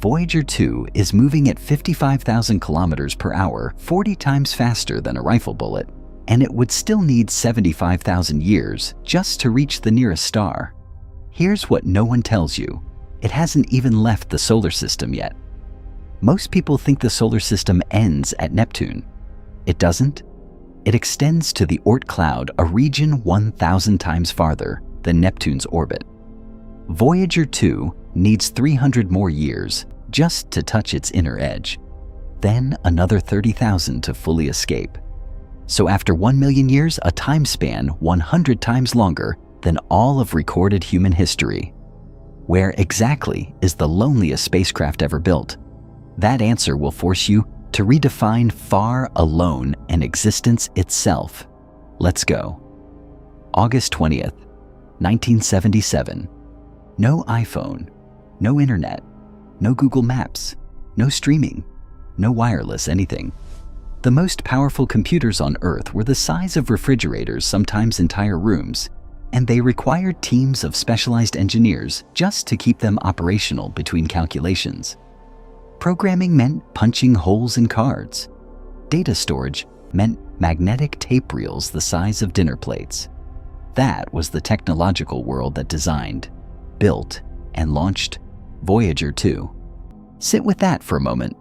Voyager 2 is moving at 55,000 kilometers per hour, 40 times faster than a rifle bullet, and it would still need 75,000 years just to reach the nearest star. Here's what no one tells you. It hasn't even left the solar system yet. Most people think the solar system ends at Neptune. It doesn't. It extends to the Oort cloud, a region 1,000 times farther than Neptune's orbit. Voyager 2 needs 300 more years just to touch its inner edge, then another 30,000 to fully escape. So after 1 million years, a time span 100 times longer than all of recorded human history. Where exactly is the loneliest spacecraft ever built? That answer will force you to redefine far alone and existence itself. Let's go. August 20th, 1977. No iPhone, no internet, no Google Maps, no streaming, no wireless anything. The most powerful computers on Earth were the size of refrigerators, sometimes entire rooms, and they required teams of specialized engineers just to keep them operational between calculations. Programming meant punching holes in cards. Data storage meant magnetic tape reels the size of dinner plates. That was the technological world that designed, built, and launched Voyager 2. Sit with that for a moment.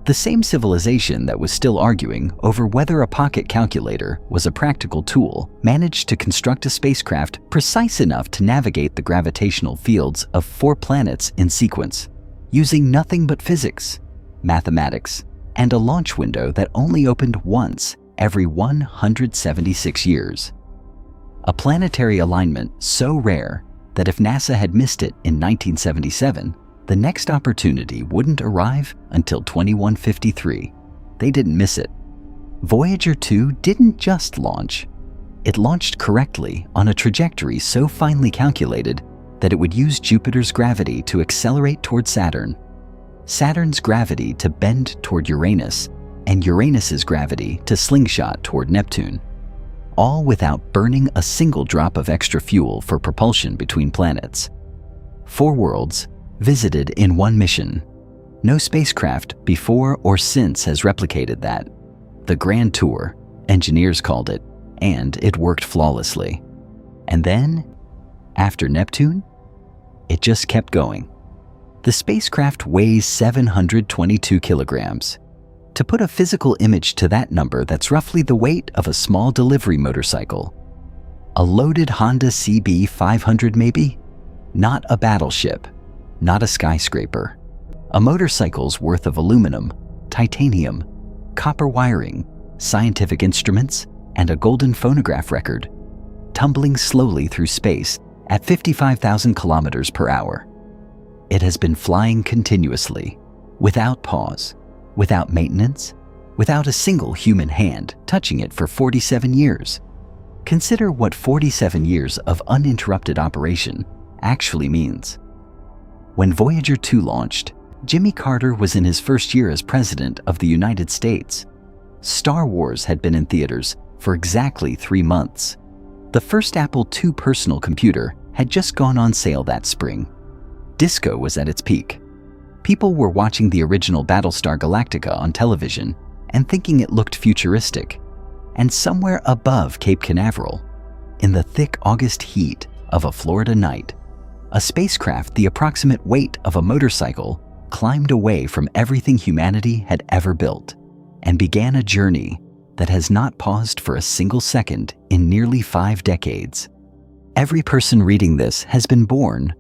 The same civilization that was still arguing over whether a pocket calculator was a practical tool managed to construct a spacecraft precise enough to navigate the gravitational fields of 4 planets in sequence, using nothing but physics, mathematics, and a launch window that only opened once every 176 years. A planetary alignment so rare that if NASA had missed it in 1977, the next opportunity wouldn't arrive until 2153. They didn't miss it. Voyager 2 didn't just launch. It launched correctly on a trajectory so finely calculated that it would use Jupiter's gravity to accelerate toward Saturn, Saturn's gravity to bend toward Uranus, and Uranus's gravity to slingshot toward Neptune, all without burning a single drop of extra fuel for propulsion between planets. 4 worlds visited in one mission. No spacecraft before or since has replicated that. The Grand Tour, engineers called it, and it worked flawlessly. And then, after Neptune, it just kept going. The spacecraft weighs 722 kilograms. To put a physical image to that number, that's roughly the weight of a small delivery motorcycle. A loaded Honda CB500 maybe? Not a battleship, not a skyscraper. A motorcycle's worth of aluminum, titanium, copper wiring, scientific instruments, and a golden phonograph record, tumbling slowly through space at 55,000 kilometers per hour. It has been flying continuously, without pause, without maintenance, without a single human hand touching it for 47 years. Consider what 47 years of uninterrupted operation actually means. When Voyager 2 launched, Jimmy Carter was in his first year as President of the United States. Star Wars had been in theaters for exactly 3 months. The first Apple II personal computer had just gone on sale that spring. Disco was at its peak. People were watching the original Battlestar Galactica on television and thinking it looked futuristic. And somewhere above Cape Canaveral, in the thick August heat of a Florida night, a spacecraft the approximate weight of a motorcycle climbed away from everything humanity had ever built and began a journey that has not paused for a single second in nearly 5 decades. Every person reading this has been born,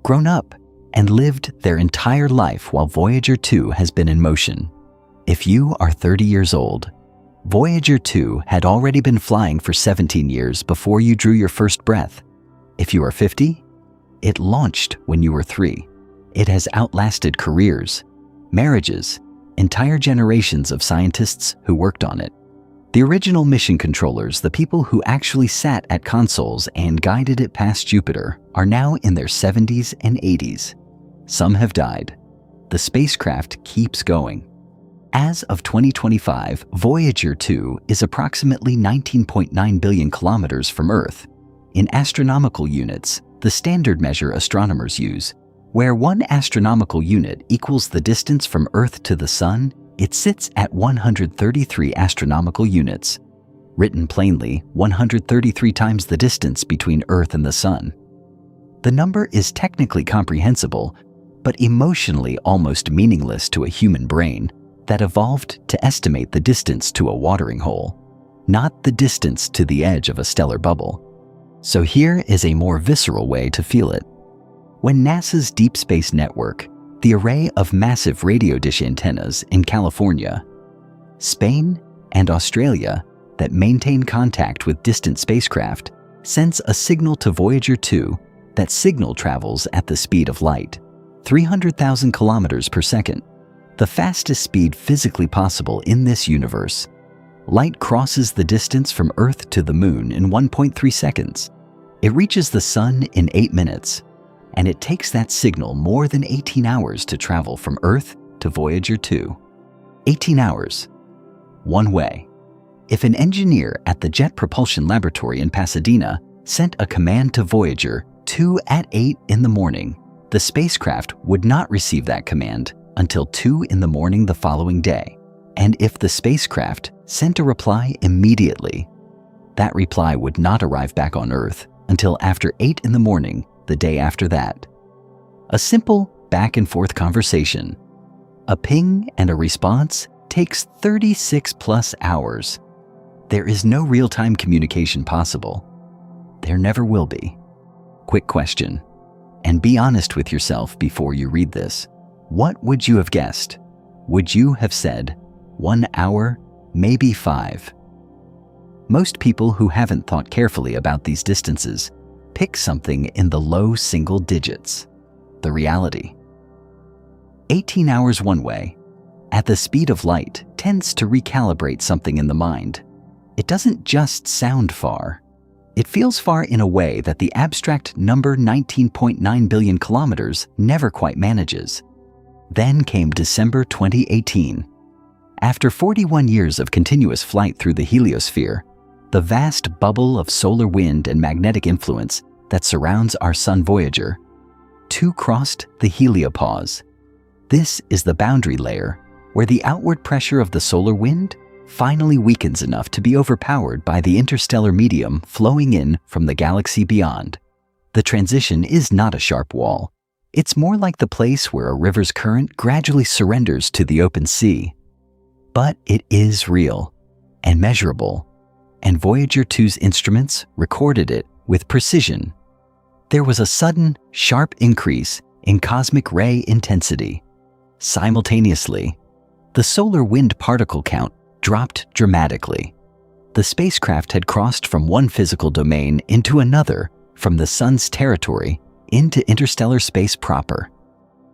grown up, and lived their entire life while Voyager 2 has been in motion. If you are 30 years old, Voyager 2 had already been flying for 17 years before you drew your first breath. If you are 50, it launched when you were 3. It has outlasted careers, marriages, entire generations of scientists who worked on it. The original mission controllers, the people who actually sat at consoles and guided it past Jupiter, are now in their 70s and 80s. Some have died. The spacecraft keeps going. As of 2025, Voyager 2 is approximately 19.9 billion kilometers from Earth. In astronomical units, the standard measure astronomers use, Where 1 astronomical unit equals the distance from Earth to the Sun, it sits at 133 astronomical units. Written plainly, 133 times the distance between Earth and the Sun. The number is technically comprehensible, but emotionally almost meaningless to a human brain that evolved to estimate the distance to a watering hole, not the distance to the edge of a stellar bubble. So here is a more visceral way to feel it. When NASA's Deep Space Network, the array of massive radio dish antennas in California, Spain, and Australia that maintain contact with distant spacecraft, sends a signal to Voyager 2, that signal travels at the speed of light, 300,000 kilometers per second, the fastest speed physically possible in this universe. Light crosses the distance from Earth to the Moon in 1.3 seconds. It reaches the Sun in 8 minutes, and it takes that signal more than 18 hours to travel from Earth to Voyager 2. 18 hours. One way. If an engineer at the Jet Propulsion Laboratory in Pasadena sent a command to Voyager 2 at 8 in the morning, the spacecraft would not receive that command until 2 in the morning the following day. And if the spacecraft sent a reply immediately, that reply would not arrive back on Earth until after 8 in the morning the day after that. A simple back and forth conversation. A ping and a response takes 36 plus hours. There is no real-time communication possible. There never will be. Quick question, and be honest with yourself before you read this. What would you have guessed? Would you have said 1 hour, maybe 5? Most people who haven't thought carefully about these distances pick something in the low single digits. The reality. 18 hours one way, at the speed of light, tends to recalibrate something in the mind. It doesn't just sound far. It feels far in a way that the abstract number 19.9 billion kilometers never quite manages. Then came December 2018. After 41 years of continuous flight through the heliosphere, the vast bubble of solar wind and magnetic influence that surrounds our sun Voyager, 2 crossed the heliopause. This is the boundary layer where the outward pressure of the solar wind finally weakens enough to be overpowered by the interstellar medium flowing in from the galaxy beyond. The transition is not a sharp wall. It's more like the place where a river's current gradually surrenders to the open sea. But it is real and measurable, and Voyager 2's instruments recorded it with precision. There was a sudden, sharp increase in cosmic ray intensity. Simultaneously, the solar wind particle count dropped dramatically. The spacecraft had crossed from one physical domain into another, from the sun's territory into interstellar space proper.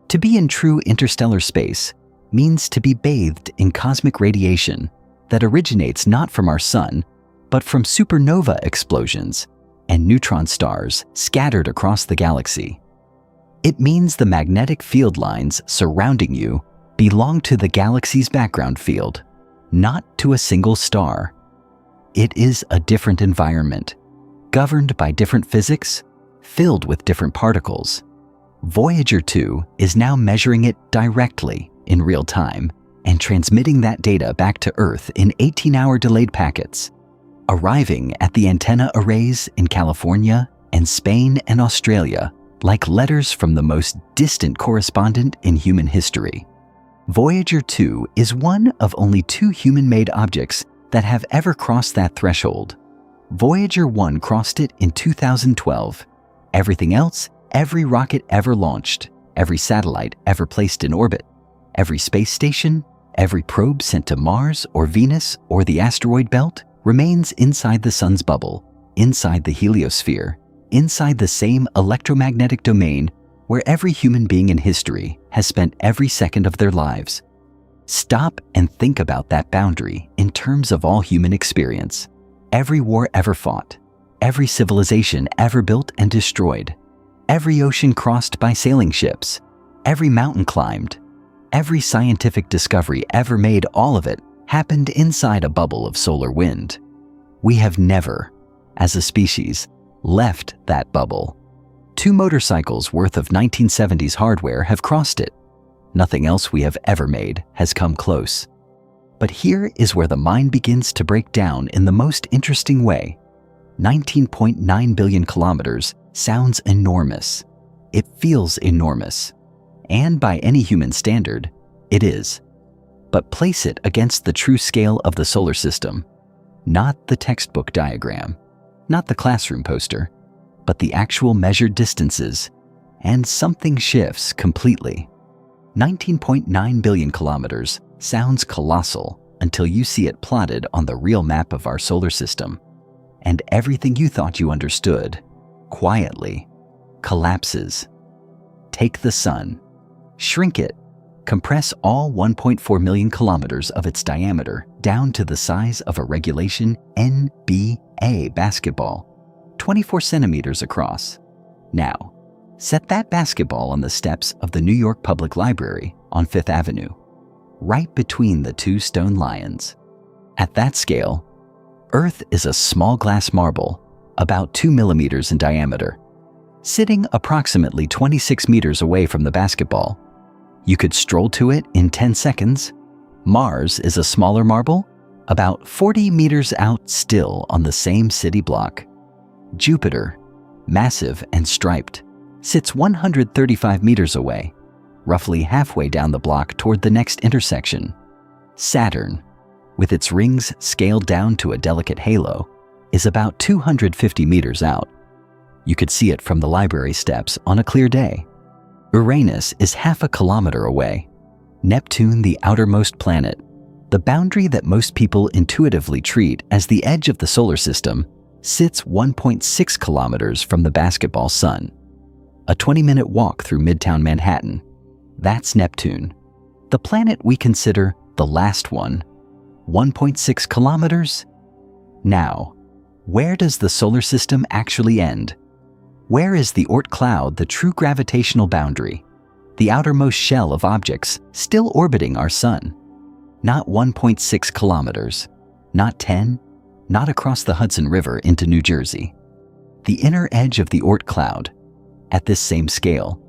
To be in true interstellar space means to be bathed in cosmic radiation that originates not from our sun, but from supernova explosions and neutron stars scattered across the galaxy. It means the magnetic field lines surrounding you belong to the galaxy's background field, not to a single star. It is a different environment, governed by different physics, filled with different particles. Voyager 2 is now measuring it directly in real time and transmitting that data back to Earth in 18-hour delayed packets, arriving at the antenna arrays in California and Spain and Australia like letters from the most distant correspondent in human history. Voyager 2 is one of only 2 human-made objects that have ever crossed that threshold. Voyager 1 crossed it in 2012. Everything else, every rocket ever launched, every satellite ever placed in orbit, every space station, every probe sent to Mars or Venus or the asteroid belt remains inside the sun's bubble, inside the heliosphere, inside the same electromagnetic domain where every human being in history has spent every second of their lives. Stop and think about that boundary in terms of all human experience. Every war ever fought, every civilization ever built and destroyed, every ocean crossed by sailing ships, every mountain climbed, every scientific discovery ever made, all of it happened inside a bubble of solar wind. We have never, as a species, left that bubble. 2 motorcycles worth of 1970s hardware have crossed it. Nothing else we have ever made has come close. But here is where the mind begins to break down in the most interesting way. 19.9 billion kilometers sounds enormous. It feels enormous. And by any human standard, it is. But place it against the true scale of the solar system. Not the textbook diagram, not the classroom poster, but the actual measured distances, and something shifts completely. 19.9 billion kilometers sounds colossal until you see it plotted on the real map of our solar system. And everything you thought you understood, quietly, collapses. Take the sun, shrink it, compress all 1.4 million kilometers of its diameter down to the size of a regulation NBA basketball, 24 centimeters across. Now, set that basketball on the steps of the New York Public Library on Fifth Avenue, right between the 2 stone lions. At that scale, Earth is a small glass marble, about 2 millimeters in diameter, sitting approximately 26 meters away from the basketball. You could stroll to it in 10 seconds. Mars is a smaller marble, about 40 meters out still on the same city block. Jupiter, massive and striped, sits 135 meters away, roughly halfway down the block toward the next intersection. Saturn, with its rings scaled down to a delicate halo, is about 250 meters out. You could see it from the library steps on a clear day. Uranus is half a kilometer away. Neptune, the outermost planet, the boundary that most people intuitively treat as the edge of the solar system, sits 1.6 kilometers from the basketball sun. A 20-minute walk through Midtown Manhattan. That's Neptune, the planet we consider the last one. 1.6 kilometers? Now, where does the solar system actually end? Where is the Oort cloud, the true gravitational boundary, the outermost shell of objects still orbiting our sun? Not 1.6 kilometers, not 10, not across the Hudson River into New Jersey. The inner edge of the Oort cloud, at this same scale,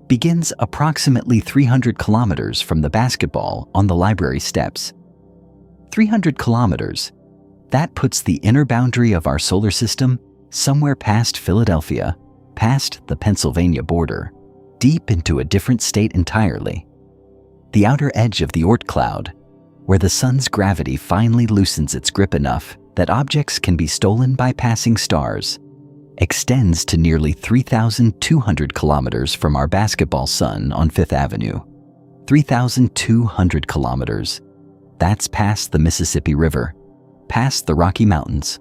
begins approximately 300 kilometers from the basketball on the library steps. 300 kilometers, that puts the inner boundary of our solar system somewhere past Philadelphia, past the Pennsylvania border, deep into a different state entirely. The outer edge of the Oort cloud, where the sun's gravity finally loosens its grip enough that objects can be stolen by passing stars, extends to nearly 3,200 kilometers from our basketball sun on Fifth Avenue. 3,200 kilometers. That's past the Mississippi River, past the Rocky Mountains,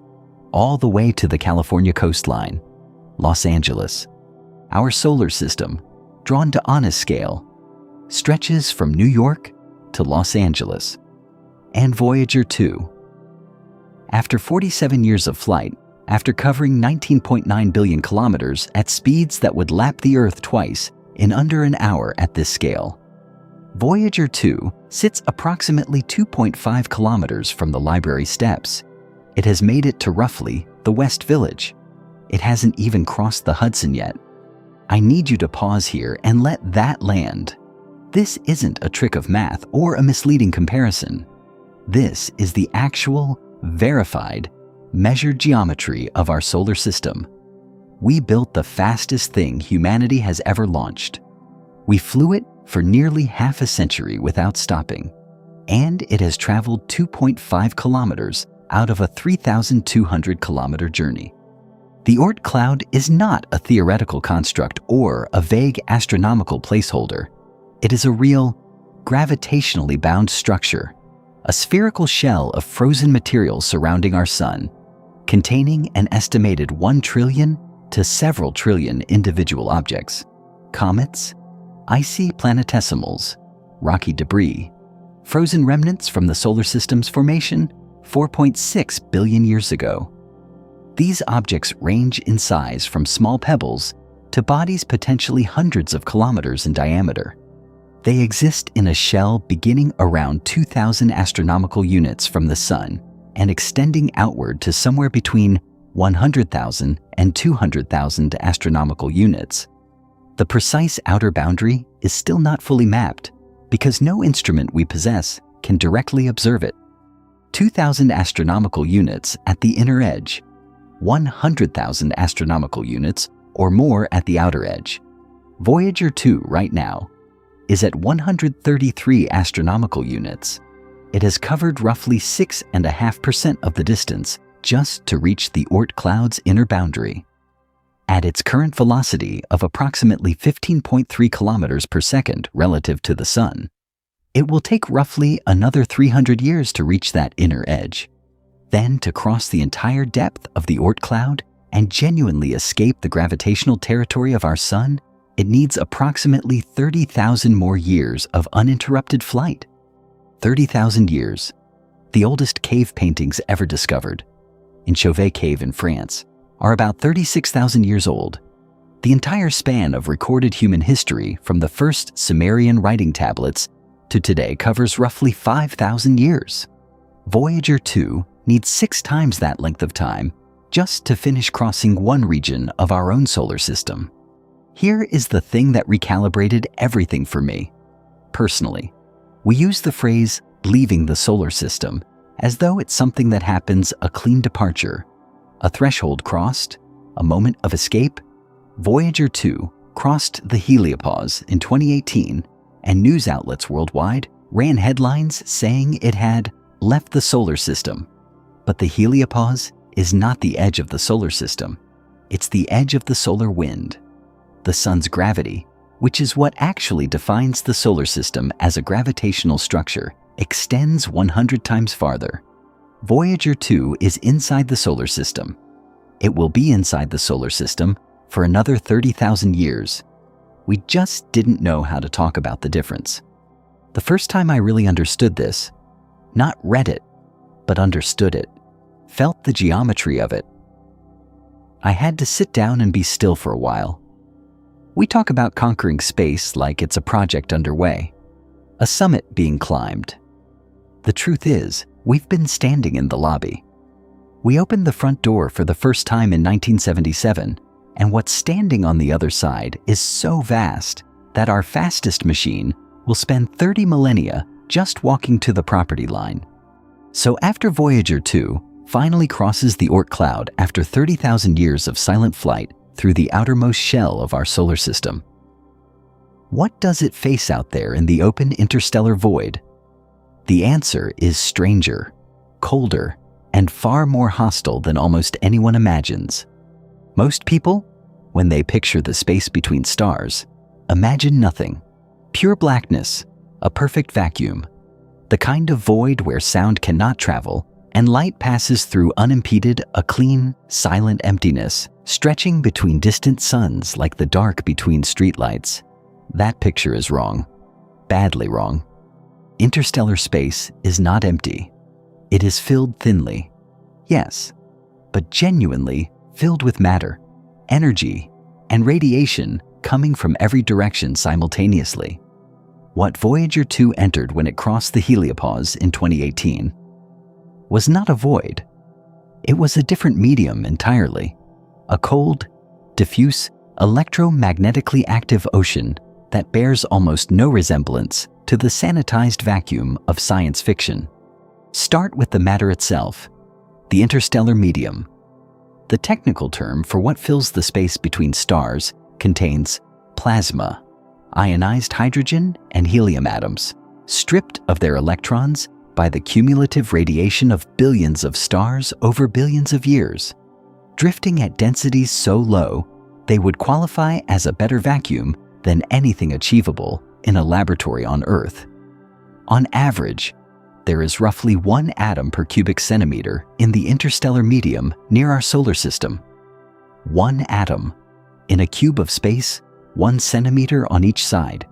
all the way to the California coastline, Los Angeles. Our solar system, drawn to honest scale, stretches from New York to Los Angeles. And Voyager 2. After 47 years of flight, after covering 19.9 billion kilometers at speeds that would lap the Earth twice in under an hour at this scale, Voyager 2 sits approximately 2.5 kilometers from the library steps. It has made it to roughly the West Village. It hasn't even crossed the Hudson yet. I need you to pause here and let that land. This isn't a trick of math or a misleading comparison. This is the actual, verified, measured geometry of our solar system. We built the fastest thing humanity has ever launched. We flew it for nearly half a century without stopping, and it has traveled 2.5 kilometers out of a 3,200 kilometer journey. The Oort cloud is not a theoretical construct or a vague astronomical placeholder. It is a real, gravitationally bound structure, a spherical shell of frozen material surrounding our sun, containing an estimated 1 trillion to several trillion individual objects, comets, icy planetesimals, rocky debris, frozen remnants from the solar system's formation 4.6 billion years ago. These objects range in size from small pebbles to bodies potentially hundreds of kilometers in diameter. They exist in a shell beginning around 2,000 astronomical units from the sun and extending outward to somewhere between 100,000, and 200,000 astronomical units. The precise outer boundary is still not fully mapped because no instrument we possess can directly observe it. 2,000 astronomical units at the inner edge, 100,000 astronomical units or more at the outer edge. Voyager 2 right now is at 133 astronomical units. It has covered roughly 6.5% of the distance just to reach the Oort cloud's inner boundary. At its current velocity of approximately 15.3 kilometers per second relative to the Sun, it will take roughly another 300 years to reach that inner edge. Then to cross the entire depth of the Oort cloud and genuinely escape the gravitational territory of our Sun, it needs approximately 30,000 more years of uninterrupted flight. 30,000 years, the oldest cave paintings ever discovered, in Chauvet Cave in France, are about 36,000 years old. The entire span of recorded human history from the first Sumerian writing tablets to today covers roughly 5,000 years. Voyager 2 needs 6 times that length of time just to finish crossing one region of our own solar system. Here is the thing that recalibrated everything for me. Personally, we use the phrase leaving the solar system as though it's something that happens a clean departure, a threshold crossed, a moment of escape. Voyager 2 crossed the heliopause in 2018, and news outlets worldwide ran headlines saying it had left the solar system. But the heliopause is not the edge of the solar system. It's the edge of the solar wind. The Sun's gravity, which is what actually defines the solar system as a gravitational structure, extends 100 times farther. Voyager 2 is inside the solar system. It will be inside the solar system for another 30,000 years. We just didn't know how to talk about the difference. The first time I really understood this, not read it, but understood it, felt the geometry of it, I had to sit down and be still for a while. We talk about conquering space like it's a project underway, a summit being climbed. The truth is, we've been standing in the lobby. We opened the front door for the first time in 1977, and what's standing on the other side is so vast that our fastest machine will spend 30 millennia just walking to the property line. So after Voyager 2 finally crosses the Oort cloud after 30,000 years of silent flight through the outermost shell of our solar system, what does it face out there in the open interstellar void? The answer is stranger, colder, and far more hostile than almost anyone imagines. Most people, when they picture the space between stars, imagine nothing. Pure blackness, a perfect vacuum, the kind of void where sound cannot travel and light passes through unimpeded, a clean, silent emptiness, stretching between distant suns like the dark between streetlights. That picture is wrong, badly wrong. Interstellar space is not empty. It is filled thinly, yes, but genuinely filled with matter, energy, and radiation coming from every direction simultaneously. What Voyager 2 entered when it crossed the heliopause in 2018 was not a void. It was a different medium entirely, a cold, diffuse, electromagnetically active ocean that bears almost no resemblance to the sanitized vacuum of science fiction. Start with the matter itself, the interstellar medium. The technical term for what fills the space between stars contains plasma, ionized hydrogen and helium atoms, stripped of their electrons by the cumulative radiation of billions of stars over billions of years, drifting at densities so low they would qualify as a better vacuum than anything achievable in a laboratory on Earth. On average, there is roughly 1 atom per cubic centimeter in the interstellar medium near our solar system. 1 atom. In a cube of space, 1 centimeter on each side.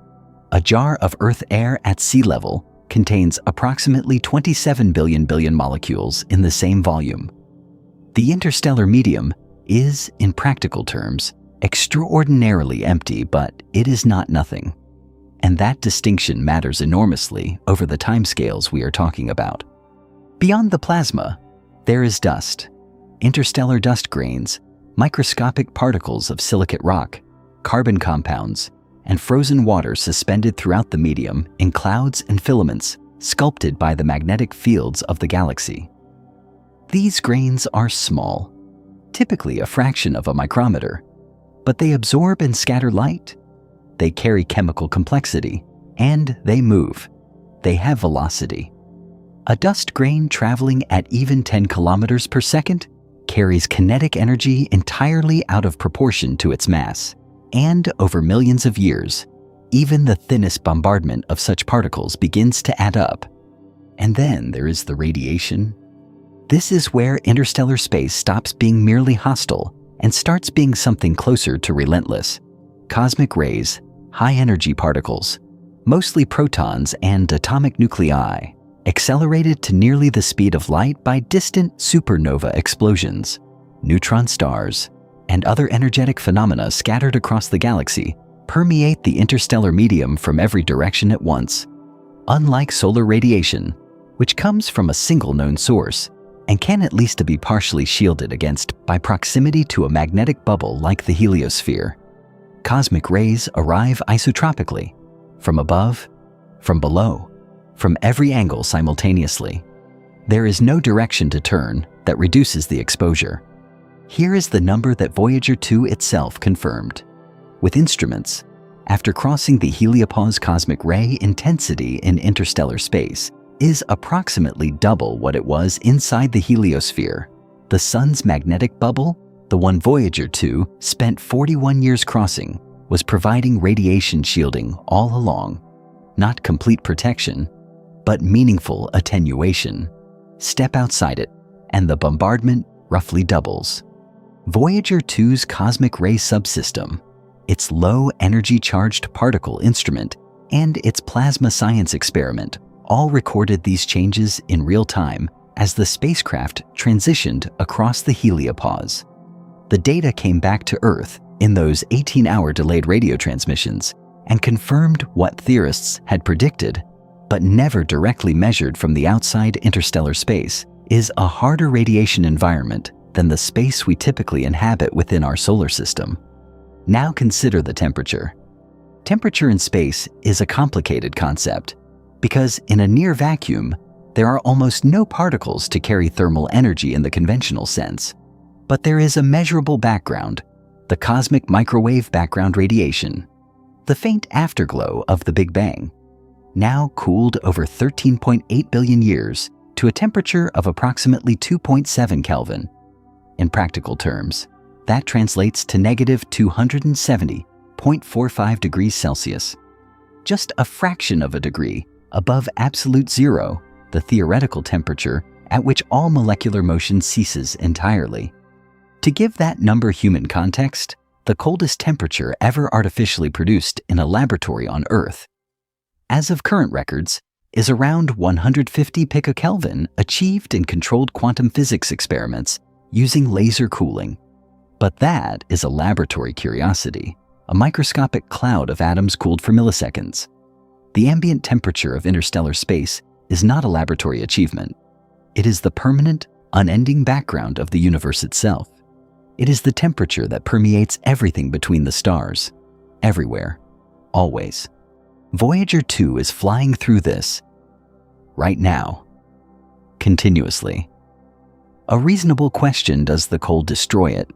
A jar of Earth air at sea level contains approximately 27 billion molecules in the same volume. The interstellar medium is, in practical terms, extraordinarily empty, but it is not nothing. And that distinction matters enormously over the timescales we are talking about. Beyond the plasma, there is dust. interstellar dust grains, microscopic particles of silicate rock, carbon compounds, and frozen water suspended throughout the medium in clouds and filaments sculpted by the magnetic fields of the galaxy. These grains are small, typically a fraction of a micrometer, but they absorb and scatter light. They carry chemical complexity, and they move. They have velocity. A dust grain traveling at even 10 kilometers per second carries kinetic energy entirely out of proportion to its mass, and over millions of years, even the thinnest bombardment of such particles begins to add up. And then there is the radiation. This is where interstellar space stops being merely hostile and starts being something closer to relentless. Cosmic rays, high-energy particles, mostly protons and atomic nuclei, accelerated to nearly the speed of light by distant supernova explosions, neutron stars, and other energetic phenomena scattered across the galaxy permeate the interstellar medium from every direction at once. Unlike solar radiation, which comes from a single known source and can at least be partially shielded against by proximity to a magnetic bubble like the heliosphere, cosmic rays arrive isotropically, from above, from below, from every angle simultaneously. There is no direction to turn that reduces the exposure. Here is the number that Voyager 2 itself confirmed. With instruments, after crossing the heliopause, cosmic ray intensity in interstellar space is approximately double what it was inside the heliosphere. The sun's magnetic bubble, the one Voyager 2 spent 41 years crossing, was providing radiation shielding all along. Not complete protection, but meaningful attenuation. Step outside it, and the bombardment roughly doubles. Voyager 2's cosmic ray subsystem, its low-energy charged particle instrument, and its plasma science experiment all recorded these changes in real time as the spacecraft transitioned across the heliopause. The data came back to Earth in those 18-hour delayed radio transmissions and confirmed what theorists had predicted, but never directly measured from the outside. Interstellar space is a harder radiation environment than the space we typically inhabit within our solar system. Now consider the temperature. Temperature in space is a complicated concept because in a near vacuum, there are almost no particles to carry thermal energy in the conventional sense. But there is a measurable background, the cosmic microwave background radiation, the faint afterglow of the Big Bang, now cooled over 13.8 billion years to a temperature of approximately 2.7 Kelvin. In practical terms, that translates to negative 270.45 degrees Celsius. Just a fraction of a degree above absolute zero, the theoretical temperature at which all molecular motion ceases entirely. To give that number human context, the coldest temperature ever artificially produced in a laboratory on Earth, as of current records, is around 150 picokelvin, achieved in controlled quantum physics experiments using laser cooling. But that is a laboratory curiosity, a microscopic cloud of atoms cooled for milliseconds. The ambient temperature of interstellar space is not a laboratory achievement. It is the permanent, unending background of the universe itself. It is the temperature that permeates everything between the stars, everywhere, always. Voyager 2 is flying through this, right now, continuously. A reasonable question: does the cold destroy it?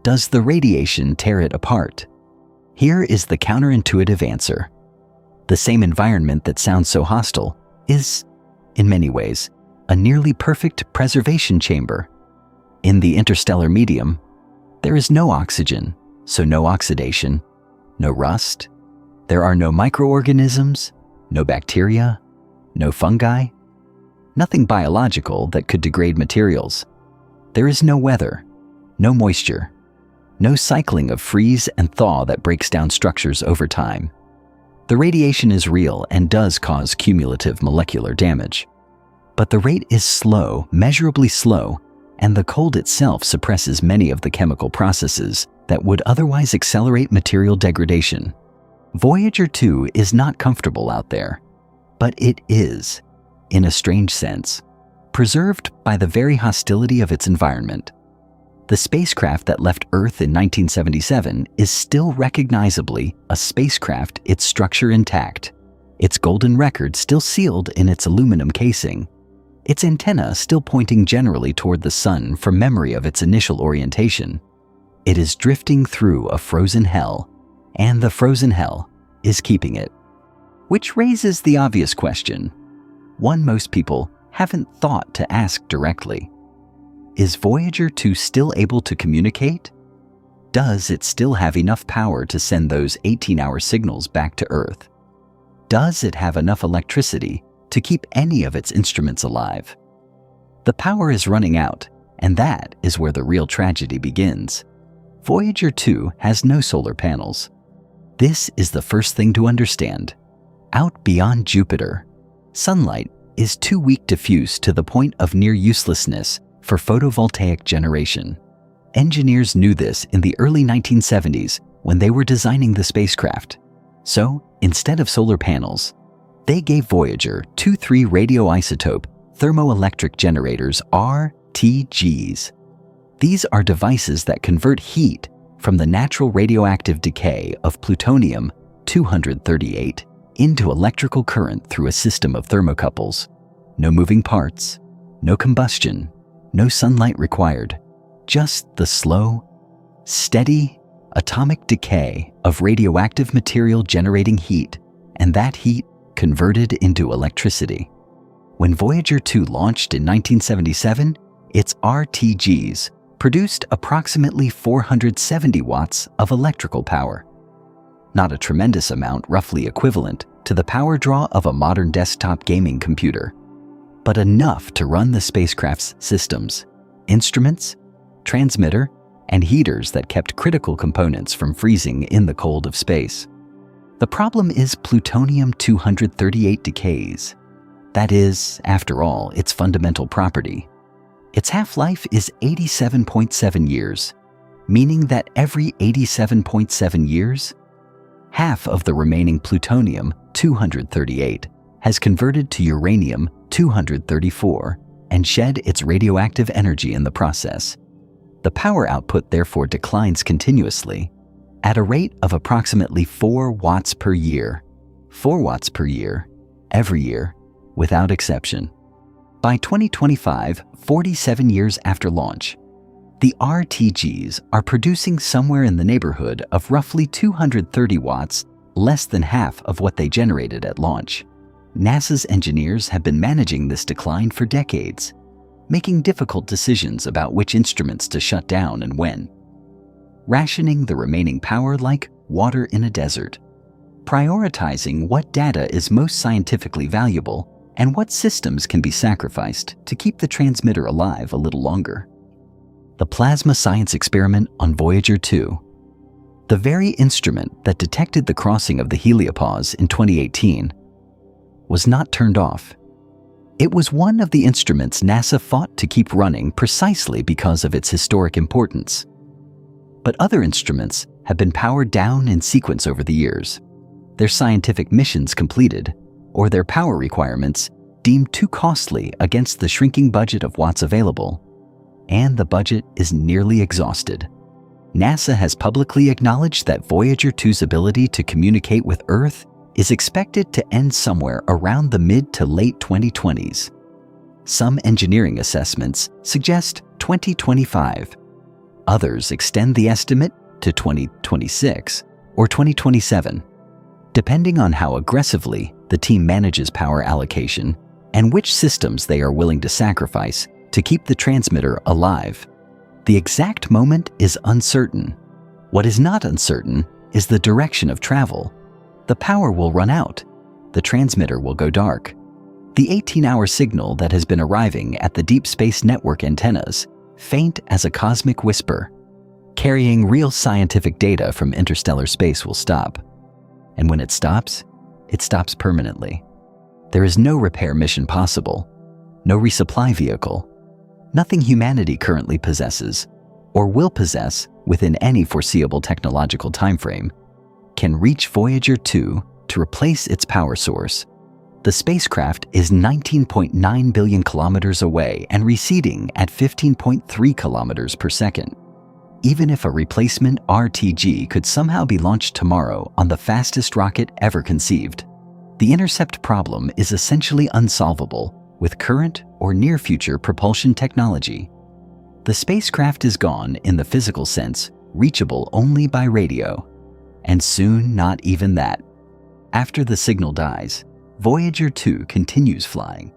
Does the radiation tear it apart? Here is the counterintuitive answer. The same environment that sounds so hostile is, in many ways, a nearly perfect preservation chamber. In the interstellar medium, there is no oxygen, so no oxidation, no rust. There are no microorganisms, no bacteria, no fungi, nothing biological that could degrade materials. There is no weather, no moisture, no cycling of freeze and thaw that breaks down structures over time. The radiation is real and does cause cumulative molecular damage. But the rate is slow, measurably slow, and the cold itself suppresses many of the chemical processes that would otherwise accelerate material degradation. Voyager 2 is not comfortable out there, but it is, in a strange sense, preserved by the very hostility of its environment. The spacecraft that left Earth in 1977 is still recognizably a spacecraft, its structure intact, its golden record still sealed in its aluminum casing, its antenna still pointing generally toward the sun from memory of its initial orientation. It is drifting through a frozen hell, and the frozen hell is keeping it. Which raises the obvious question, one most people haven't thought to ask directly. Is Voyager 2 still able to communicate? Does it still have enough power to send those 18-hour signals back to Earth? Does it have enough electricity to keep any of its instruments alive? The power is running out, and that is where the real tragedy begins. Voyager 2 has no solar panels. This is the first thing to understand. Out beyond Jupiter, sunlight is too weak to fuse to the point of near uselessness for photovoltaic generation. Engineers knew this in the early 1970s when they were designing the spacecraft. So, instead of solar panels, they gave Voyager 2-3 radioisotope thermoelectric generators, RTGs. These are devices that convert heat from the natural radioactive decay of plutonium-238 into electrical current through a system of thermocouples. No moving parts, no combustion, no sunlight required, just the slow, steady, atomic decay of radioactive material generating heat, and that heat converted into electricity. When Voyager 2 launched in 1977, its RTGs produced approximately 470 watts of electrical power. Not a tremendous amount, roughly equivalent to the power draw of a modern desktop gaming computer, but enough to run the spacecraft's systems, instruments, transmitter, and heaters that kept critical components from freezing in the cold of space. The problem is plutonium-238 decays. That is, after all, its fundamental property. Its half-life is 87.7 years, meaning that every 87.7 years, half of the remaining plutonium-238 has converted to uranium-234 and shed its radioactive energy in the process. The power output therefore declines continuously at a rate of approximately 4 watts per year. 4 watts per year, every year, without exception. By 2025, 47 years after launch, the RTGs are producing somewhere in the neighborhood of roughly 230 watts, less than half of what they generated at launch. NASA's engineers have been managing this decline for decades, making difficult decisions about which instruments to shut down and when. Rationing the remaining power like water in a desert. Prioritizing what data is most scientifically valuable and what systems can be sacrificed to keep the transmitter alive a little longer. The plasma science experiment on Voyager 2. The very instrument that detected the crossing of the heliopause in 2018 was not turned off. It was one of the instruments NASA fought to keep running precisely because of its historic importance. But other instruments have been powered down in sequence over the years, their scientific missions completed, or their power requirements deemed too costly against the shrinking budget of watts available, and the budget is nearly exhausted. NASA has publicly acknowledged that Voyager 2's ability to communicate with Earth is expected to end somewhere around the mid to late 2020s. Some engineering assessments suggest 2025. Others extend the estimate to 2026 or 2027, depending on how aggressively the team manages power allocation and which systems they are willing to sacrifice to keep the transmitter alive. The exact moment is uncertain. What is not uncertain is the direction of travel. The power will run out. The transmitter will go dark. The 18-hour signal that has been arriving at the Deep Space Network antennas, faint as a cosmic whisper, carrying real scientific data from interstellar space, will stop. And when it stops permanently. There is no repair mission possible, no resupply vehicle, nothing humanity currently possesses, or will possess within any foreseeable technological timeframe, can reach Voyager 2 to replace its power source. The The spacecraft is 19.9 billion kilometers away and receding at 15.3 kilometers per second. Even if a replacement RTG could somehow be launched tomorrow on the fastest rocket ever conceived, the intercept problem is essentially unsolvable with current or near-future propulsion technology. The spacecraft is gone in the physical sense, reachable only by radio, and soon not even that. After the signal dies, Voyager 2 continues flying.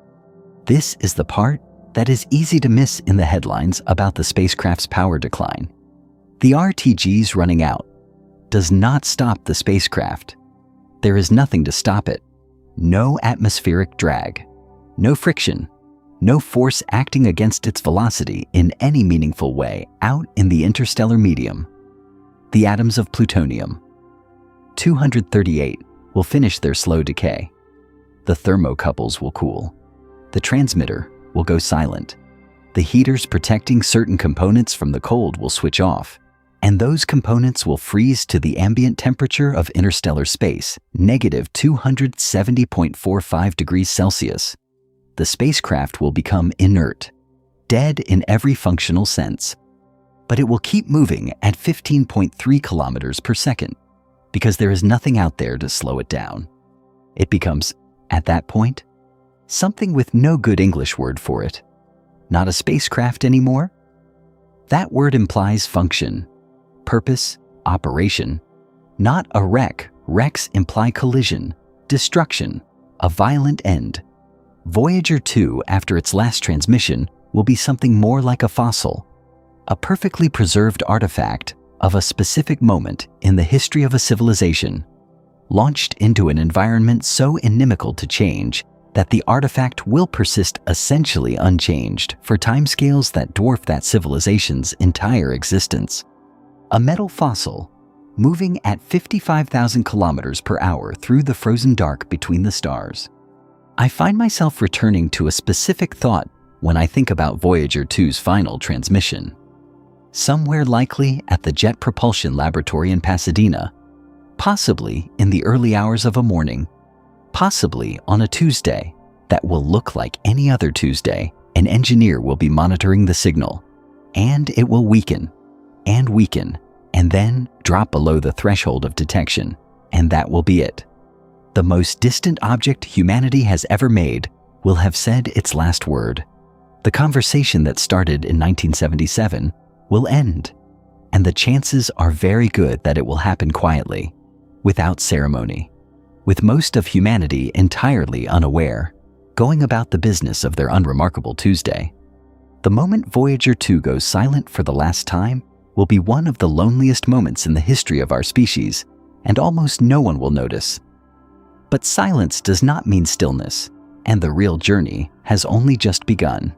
This is the part that is easy to miss in the headlines about the spacecraft's power decline. The RTG's running out does not stop the spacecraft. There is nothing to stop it. No atmospheric drag, no friction, no force acting against its velocity in any meaningful way out in the interstellar medium. The atoms of plutonium, 238, will finish their slow decay. The thermocouples will cool. The transmitter will go silent. The heaters protecting certain components from the cold will switch off, and those components will freeze to the ambient temperature of interstellar space, negative 270.45 degrees Celsius. The spacecraft will become inert, dead in every functional sense. But it will keep moving at 15.3 kilometers per second, because there is nothing out there to slow it down. It becomes, at that point, something with no good English word for it. Not a spacecraft anymore. That word implies function, purpose, operation. Not a wreck. Wrecks imply collision, destruction, a violent end. Voyager 2, after its last transmission, will be something more like a fossil, a perfectly preserved artifact of a specific moment in the history of a civilization, launched into an environment so inimical to change that the artifact will persist essentially unchanged for timescales that dwarf that civilization's entire existence. A metal fossil, moving at 55,000 kilometers per hour through the frozen dark between the stars. I find myself returning to a specific thought when I think about Voyager 2's final transmission. Somewhere likely at the Jet Propulsion Laboratory in Pasadena, possibly in the early hours of a morning, possibly on a Tuesday that will look like any other Tuesday, an engineer will be monitoring the signal, and it will weaken, and then drop below the threshold of detection, and that will be it. The most distant object humanity has ever made will have said its last word. The conversation that started in 1977 will end, and the chances are very good that it will happen quietly, without ceremony, with most of humanity entirely unaware, going about the business of their unremarkable Tuesday. The moment Voyager 2 goes silent for the last time will be one of the loneliest moments in the history of our species, and almost no one will notice. But silence does not mean stillness, and the real journey has only just begun.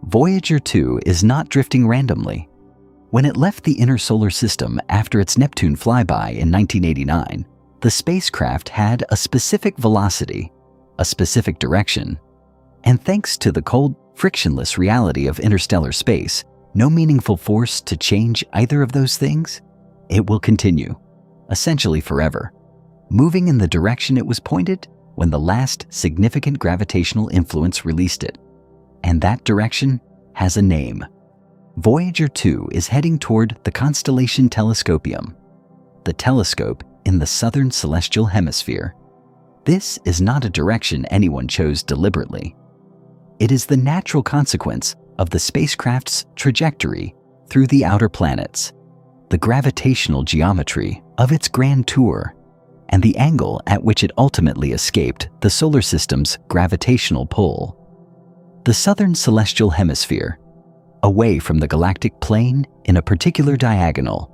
Voyager 2 is not drifting randomly. When it left the inner solar system after its Neptune flyby in 1989, the spacecraft had a specific velocity, a specific direction, and thanks to the cold, frictionless reality of interstellar space, no meaningful force to change either of those things, it will continue, essentially forever, moving in the direction it was pointed when the last significant gravitational influence released it. And that direction has a name. Voyager 2 is heading toward the constellation Telescopium, the telescope in the southern celestial hemisphere. This is not a direction anyone chose deliberately. It is the natural consequence of the spacecraft's trajectory through the outer planets, the gravitational geometry of its grand tour, and the angle at which it ultimately escaped the solar system's gravitational pull. The southern celestial hemisphere, away from the galactic plane in a particular diagonal,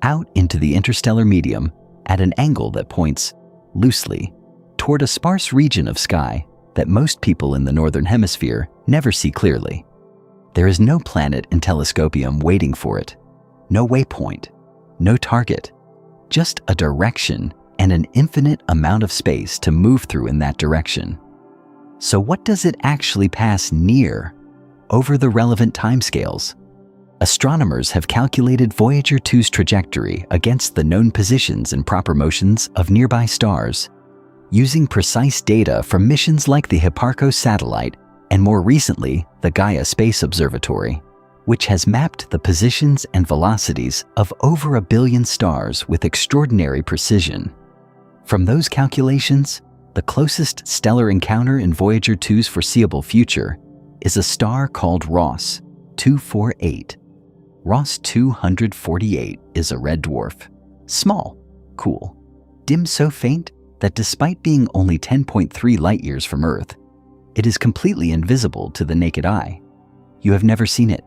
out into the interstellar medium at an angle that points, loosely, toward a sparse region of sky that most people in the northern hemisphere never see clearly. There is no planet in Telescopium waiting for it, no waypoint, no target, just a direction and an infinite amount of space to move through in that direction. So what does it actually pass near over the relevant timescales? Astronomers have calculated Voyager 2's trajectory against the known positions and proper motions of nearby stars. using precise data from missions like the Hipparcos satellite and more recently the Gaia Space Observatory, which has mapped the positions and velocities of over 1 billion stars with extraordinary precision. From those calculations, the closest stellar encounter in Voyager 2's foreseeable future is a star called Ross 248. Ross 248 is a red dwarf. Small, cool, dim so faint that despite being only 10.3 light-years from Earth, it is completely invisible to the naked eye. You have never seen it.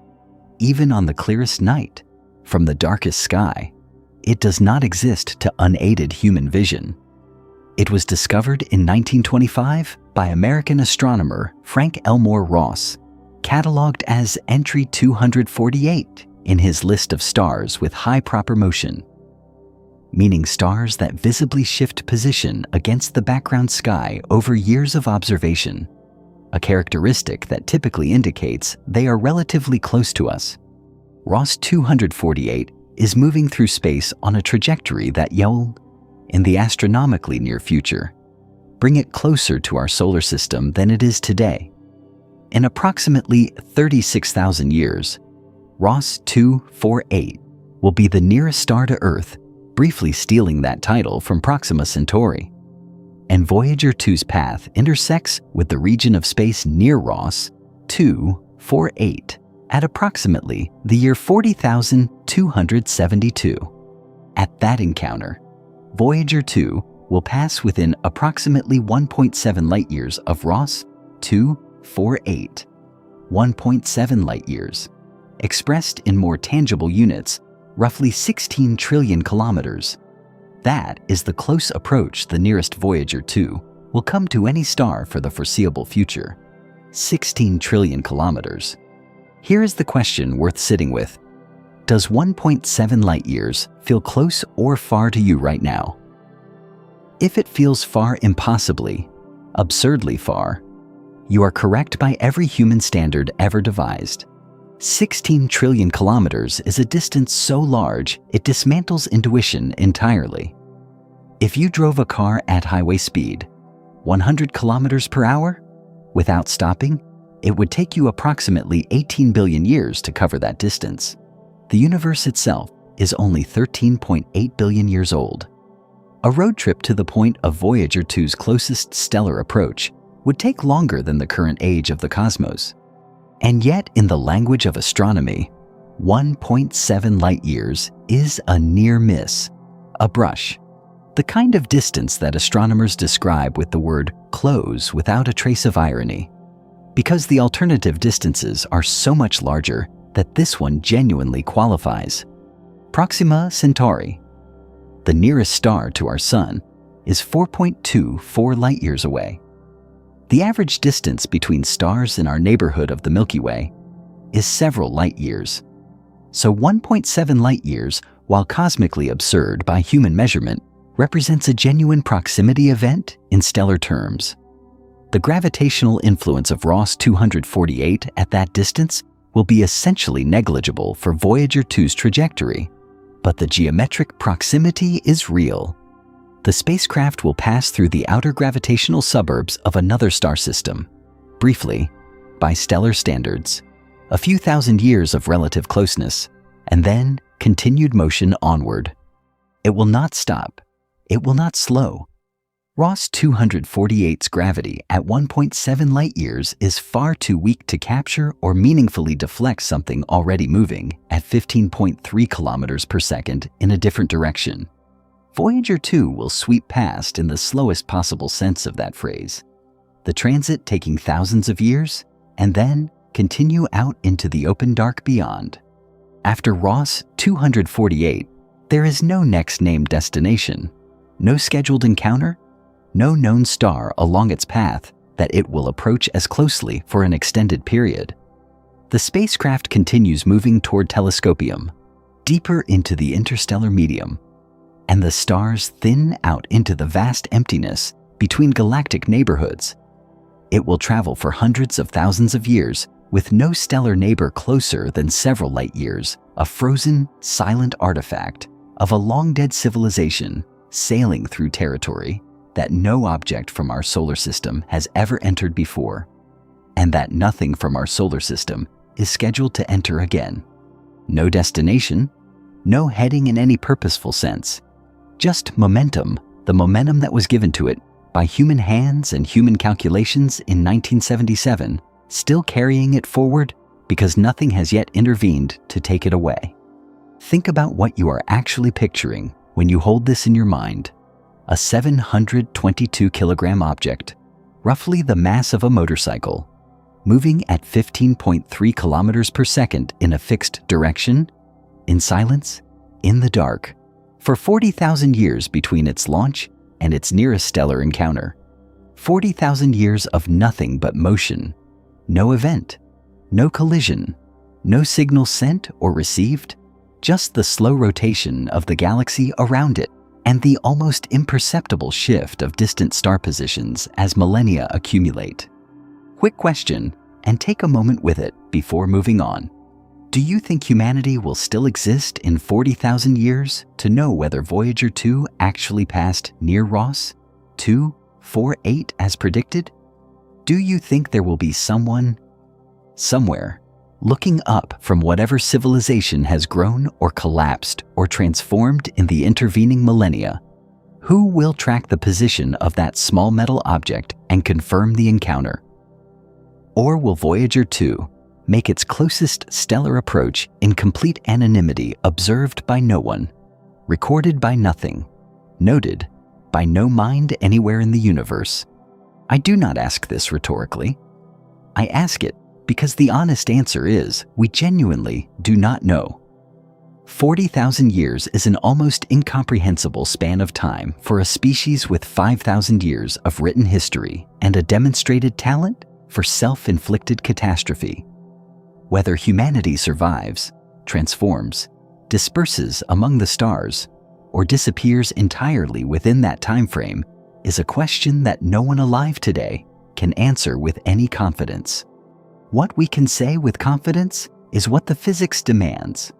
Even on the clearest night, from the darkest sky, it does not exist to unaided human vision. It was discovered in 1925 by American astronomer Frank Elmore Ross, cataloged as Entry 248 in his list of stars with high proper motion, meaning stars that visibly shift position against the background sky over years of observation, a characteristic that typically indicates they are relatively close to us. Ross 248 is moving through space on a trajectory that will, in the astronomically near future, bring it closer to our solar system than it is today. In approximately 36,000 years, Ross 248 will be the nearest star to Earth, briefly stealing that title from Proxima Centauri. And Voyager 2's path intersects with the region of space near Ross 248 at approximately the year 40,272. At that encounter, Voyager 2 will pass within approximately 1.7 light-years of Ross 248. 1.7 light-years, expressed in more tangible units, roughly 16 trillion kilometers. That is the close approach the nearest Voyager 2 will come to any star for the foreseeable future. 16 trillion kilometers. Here is the question worth sitting with. Does 1.7 light-years feel close or far to you right now? If it feels far impossibly, absurdly far, you are correct by every human standard ever devised. 16 trillion kilometers is a distance so large it dismantles intuition entirely. If you drove a car at highway speed, 100 kilometers per hour, without stopping, it would take you approximately 18 billion years to cover that distance. The universe itself is only 13.8 billion years old. A road trip to the point of Voyager 2's closest stellar approach would take longer than the current age of the cosmos. And yet, in the language of astronomy, 1.7 light-years is a near miss, a brush, the kind of distance that astronomers describe with the word close without a trace of irony, because the alternative distances are so much larger that this one genuinely qualifies. Proxima Centauri, the nearest star to our Sun, is 4.24 light-years away. The average distance between stars in our neighborhood of the Milky Way is several light-years. So 1.7 light-years, while cosmically absurd by human measurement, represents a genuine proximity event in stellar terms. The gravitational influence of Ross 248 at that distance will be essentially negligible for Voyager 2's trajectory, but the geometric proximity is real. The spacecraft will pass through the outer gravitational suburbs of another star system, briefly, by stellar standards, a few thousand years of relative closeness, and then continued motion onward. It will not stop. It will not slow. Ross 248's gravity at 1.7 light-years is far too weak to capture or meaningfully deflect something already moving at 15.3 kilometers per second in a different direction. Voyager 2 will sweep past in the slowest possible sense of that phrase, the transit taking thousands of years, and then continue out into the open dark beyond. After Ross 248, there is no next named destination, no scheduled encounter, no known star along its path that it will approach as closely for an extended period. The spacecraft continues moving toward telescopium, deeper into the interstellar medium, and the stars thin out into the vast emptiness between galactic neighborhoods. It will travel for hundreds of thousands of years with no stellar neighbor closer than several light-years, a frozen, silent artifact of a long-dead civilization sailing through territory that no object from our solar system has ever entered before, and that nothing from our solar system is scheduled to enter again. No destination, no heading in any purposeful sense, just momentum, the momentum that was given to it by human hands and human calculations in 1977, still carrying it forward because nothing has yet intervened to take it away. Think about what you are actually picturing when you hold this in your mind. A 722-kilogram object, roughly the mass of a motorcycle, moving at 15.3 kilometers per second in a fixed direction, in silence, in the dark, for 40,000 years between its launch and its nearest stellar encounter. 40,000 years of nothing but motion, no event, no collision, no signal sent or received, just the slow rotation of the galaxy around it and the almost imperceptible shift of distant star positions as millennia accumulate. Quick question, and take a moment with it before moving on. Do you think humanity will still exist in 40,000 years to know whether Voyager 2 actually passed near Ross 248 as predicted? Do you think there will be someone, somewhere, looking up from whatever civilization has grown or collapsed or transformed in the intervening millennia, who will track the position of that small metal object and confirm the encounter? Or will Voyager 2 make its closest stellar approach in complete anonymity, observed by no one, recorded by nothing, noted by no mind anywhere in the universe? I do not ask this rhetorically. I ask it because the honest answer is we genuinely do not know. 40,000 years is an almost incomprehensible span of time for a species with 5,000 years of written history and a demonstrated talent for self-inflicted catastrophe. Whether humanity survives, transforms, disperses among the stars, or disappears entirely within that time frame is a question that no one alive today can answer with any confidence. What we can say with confidence is what the physics demands.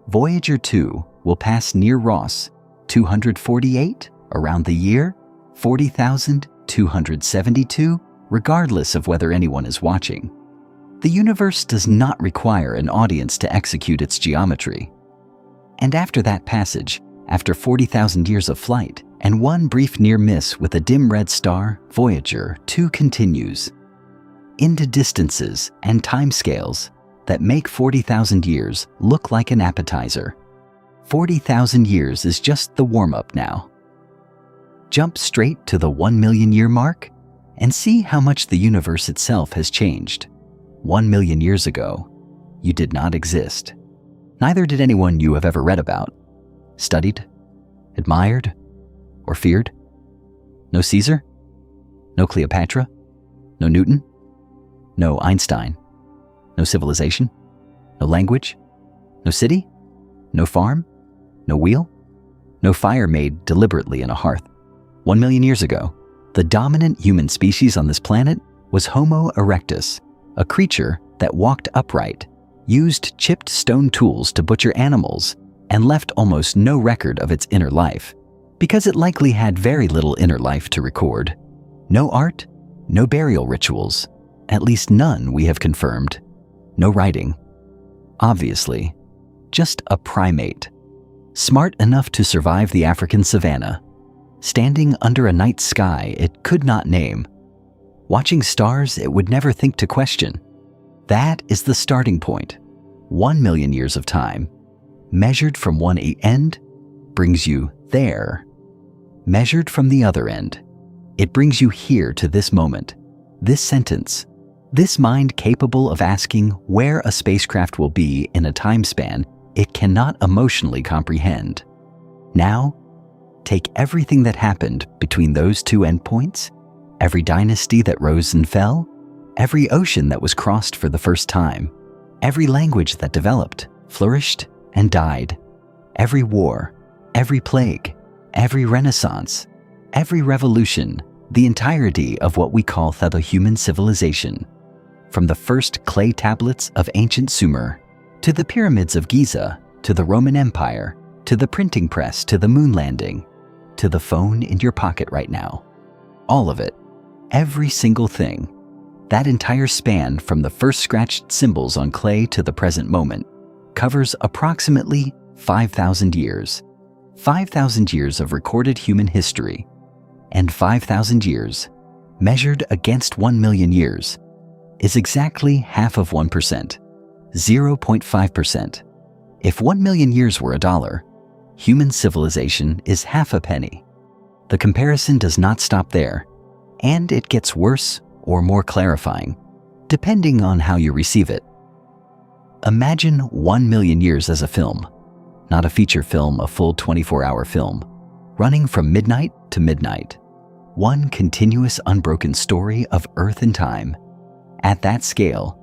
Voyager 2 will pass near Ross 248 around the year 40,272, regardless of whether anyone is watching. The universe does not require an audience to execute its geometry. And after that passage, after 40,000 years of flight and one brief near miss with a dim red star, Voyager 2 continues into distances and timescales that make 40,000 years look like an appetizer. 40,000 years is just the warm-up now. Jump straight to the 1 million year mark and see how much the universe itself has changed. 1 million years ago, you did not exist. Neither did anyone you have ever read about, studied, admired, or feared. No Caesar, no Cleopatra, no Newton, no Einstein, no civilization, no language, no city, no farm, no wheel, no fire made deliberately in a hearth. 1 million years ago, the dominant human species on this planet was Homo erectus, a creature that walked upright, used chipped stone tools to butcher animals, and left almost no record of its inner life, because it likely had very little inner life to record. No art, no burial rituals, at least none we have confirmed. No writing. Obviously, just a primate, smart enough to survive the African savanna, standing under a night sky it could not name, watching stars it would never think to question. That is the starting point. 1 million years of time, measured from one end, brings you there. Measured from the other end, it brings you here to this moment, this sentence, this mind capable of asking where a spacecraft will be in a time span it cannot emotionally comprehend. Now, take everything that happened between those two endpoints, every dynasty that rose and fell, every ocean that was crossed for the first time, every language that developed, flourished, and died, every war, every plague, every renaissance, every revolution, the entirety of what we call the human civilization, from the first clay tablets of ancient Sumer, to the pyramids of Giza, to the Roman Empire, to the printing press, to the moon landing, to the phone in your pocket right now. All of it. Every single thing. That entire span from the first scratched symbols on clay to the present moment covers approximately 5,000 years. 5,000 years of recorded human history. And 5,000 years, measured against 1 million years, is exactly half of 1%, 0.5%. If 1 million years were $1, human civilization is half a penny. The comparison does not stop there, and it gets worse or more clarifying, depending on how you receive it. Imagine 1 million years as a film, not a feature film, a full 24-hour film, running from midnight to midnight. One continuous unbroken story of Earth and time. At that scale,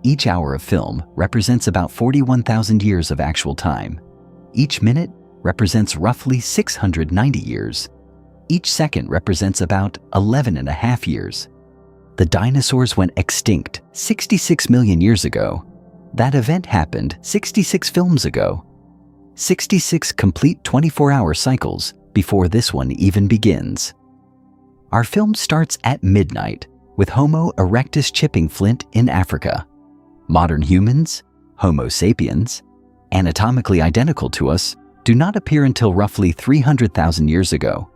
each hour of film represents about 41,000 years of actual time. Each minute represents roughly 690 years. Each second represents about 11.5 years. The dinosaurs went extinct 66 million years ago. That event happened 66 films ago. 66 complete 24-hour cycles before this one even begins. Our film starts at midnight with Homo erectus chipping flint in Africa. Modern humans, Homo sapiens, anatomically identical to us, do not appear until roughly 300,000 years ago,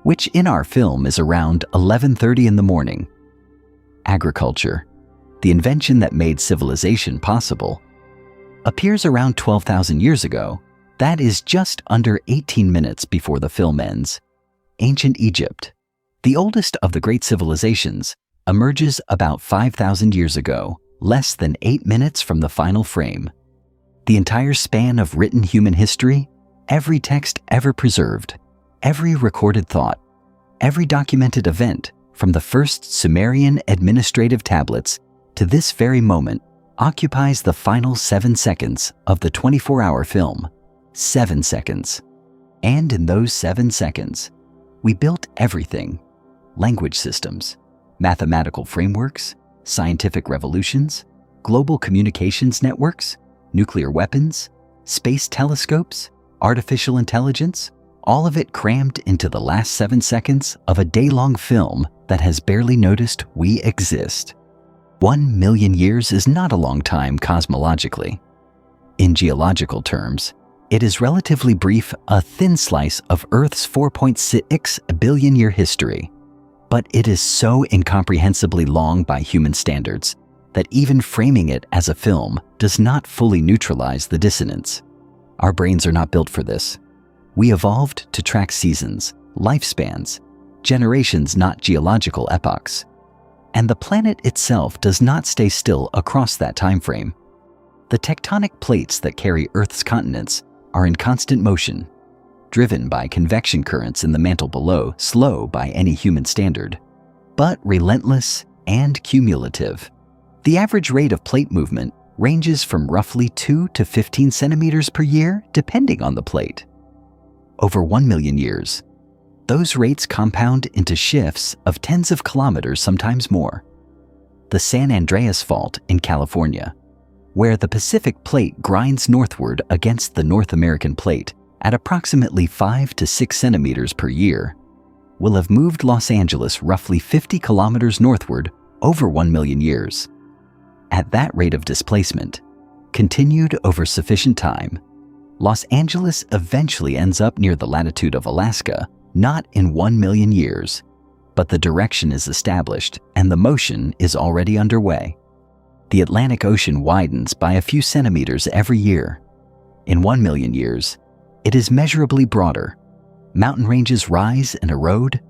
which in our film is around 11:30 in the morning. Agriculture, the invention that made civilization possible, appears around 12,000 years ago. That is just under 18 minutes before the film ends. Ancient Egypt, the oldest of the great civilizations, emerges about 5,000 years ago, less than 8 minutes from the final frame. The entire span of written human history, every text ever preserved, every recorded thought, every documented event, from the first Sumerian administrative tablets to this very moment, occupies the final 7 seconds of the 24-hour film. 7 seconds. And in those 7 seconds, we built everything. Language systems, mathematical frameworks, scientific revolutions, global communications networks, nuclear weapons, space telescopes, artificial intelligence, all of it crammed into the last 7 seconds of a day-long film that has barely noticed we exist. 1 million years is not a long time cosmologically. In geological terms, it is relatively brief, a thin slice of Earth's 4.6 billion-year history. But it is so incomprehensibly long by human standards that even framing it as a film does not fully neutralize the dissonance. Our brains are not built for this. We evolved to track seasons, lifespans, generations, not geological epochs. And the planet itself does not stay still across that time frame. The tectonic plates that carry Earth's continents are in constant motion, driven by convection currents in the mantle below, slow by any human standard, but relentless and cumulative. The average rate of plate movement ranges from roughly 2 to 15 centimeters per year, depending on the plate. Over 1 million years, those rates compound into shifts of tens of kilometers, sometimes more. The San Andreas Fault in California, where the Pacific Plate grinds northward against the North American Plate at approximately 5 to 6 centimeters per year, will have moved Los Angeles roughly 50 kilometers northward over 1 million years. At that rate of displacement, continued over sufficient time, Los Angeles eventually ends up near the latitude of Alaska, not in 1 million years, but the direction is established and the motion is already underway. The Atlantic Ocean widens by a few centimeters every year. In 1 million years, it is measurably broader. Mountain ranges rise and erode.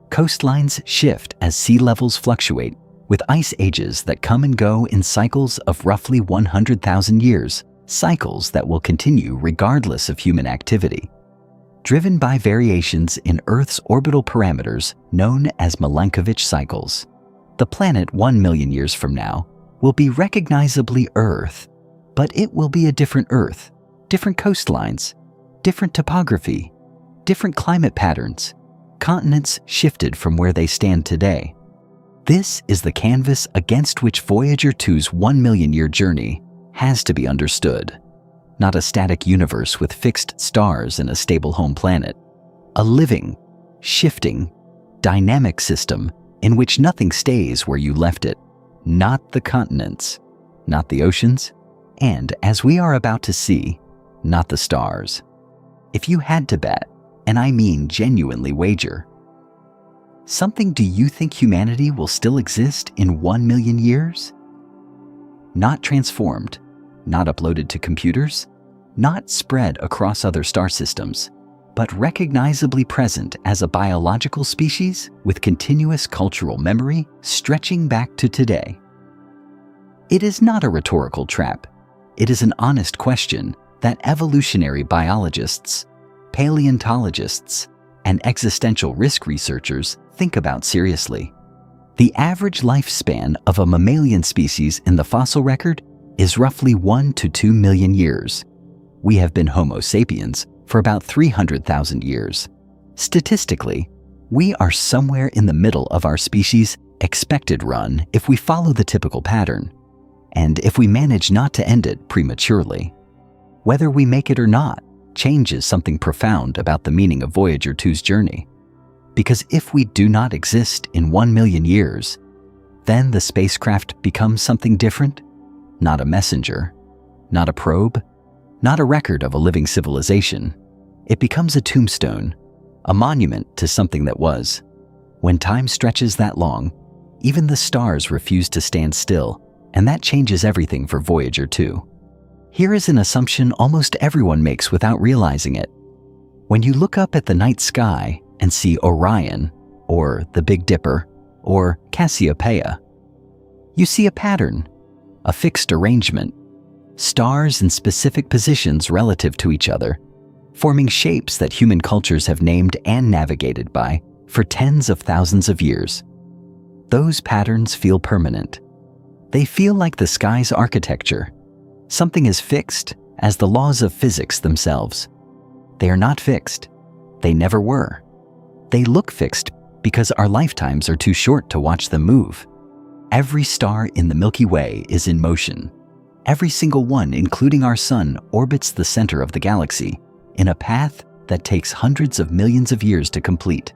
Coastlines shift as sea levels fluctuate, with ice ages that come and go in cycles of roughly 100,000 years, cycles that will continue regardless of human activity. Driven by variations in Earth's orbital parameters known as Milankovitch cycles, the planet 1 million years from now will be recognizably Earth, but it will be a different Earth, different coastlines, different topography, different climate patterns, continents shifted from where they stand today. This is the canvas against which Voyager 2's 1 million year journey has to be understood. Not a static universe with fixed stars and a stable home planet. A living, shifting, dynamic system in which nothing stays where you left it, not the continents, not the oceans, and, as we are about to see, not the stars. If you had to bet, and I mean genuinely wager, something, do you think humanity will still exist in 1 million years? Not transformed, not uploaded to computers, not spread across other star systems, but recognizably present as a biological species with continuous cultural memory stretching back to today. It is not a rhetorical trap. It is an honest question that evolutionary biologists, paleontologists, and existential risk researchers think about seriously. The average lifespan of a mammalian species in the fossil record is roughly 1 to 2 million years. We have been Homo sapiens for about 300,000 years. Statistically, we are somewhere in the middle of our species' expected run if we follow the typical pattern, and if we manage not to end it prematurely. Whether we make it or not changes something profound about the meaning of Voyager 2's journey. Because if we do not exist in 1 million years, then the spacecraft becomes something different, not a messenger, not a probe, not a record of a living civilization. It becomes a tombstone, a monument to something that was. When time stretches that long, even the stars refuse to stand still, and that changes everything for Voyager 2. Here is an assumption almost everyone makes without realizing it. When you look up at the night sky and see Orion, or the Big Dipper, or Cassiopeia, you see a pattern, a fixed arrangement, stars in specific positions relative to each other, forming shapes that human cultures have named and navigated by for tens of thousands of years. Those patterns feel permanent. They feel like the sky's architecture, something as fixed as the laws of physics themselves. They are not fixed. They never were. They look fixed because our lifetimes are too short to watch them move. Every star in the Milky Way is in motion. Every single one, including our sun, orbits the center of the galaxy in a path that takes hundreds of millions of years to complete.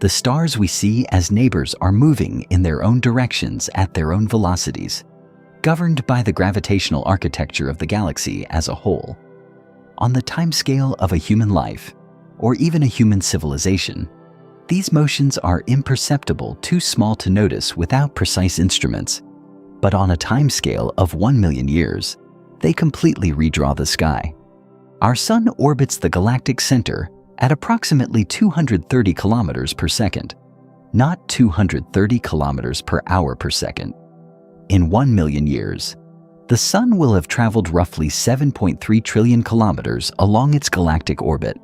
The stars we see as neighbors are moving in their own directions at their own velocities, governed by the gravitational architecture of the galaxy as a whole. On the timescale of a human life, or even a human civilization, these motions are imperceptible, too small to notice without precise instruments. But on a timescale of 1 million years, they completely redraw the sky. Our sun orbits the galactic center at approximately 230 kilometers per second, not 230 kilometers per hour per second. In 1 million years, the sun will have traveled roughly 7.3 trillion kilometers along its galactic orbit,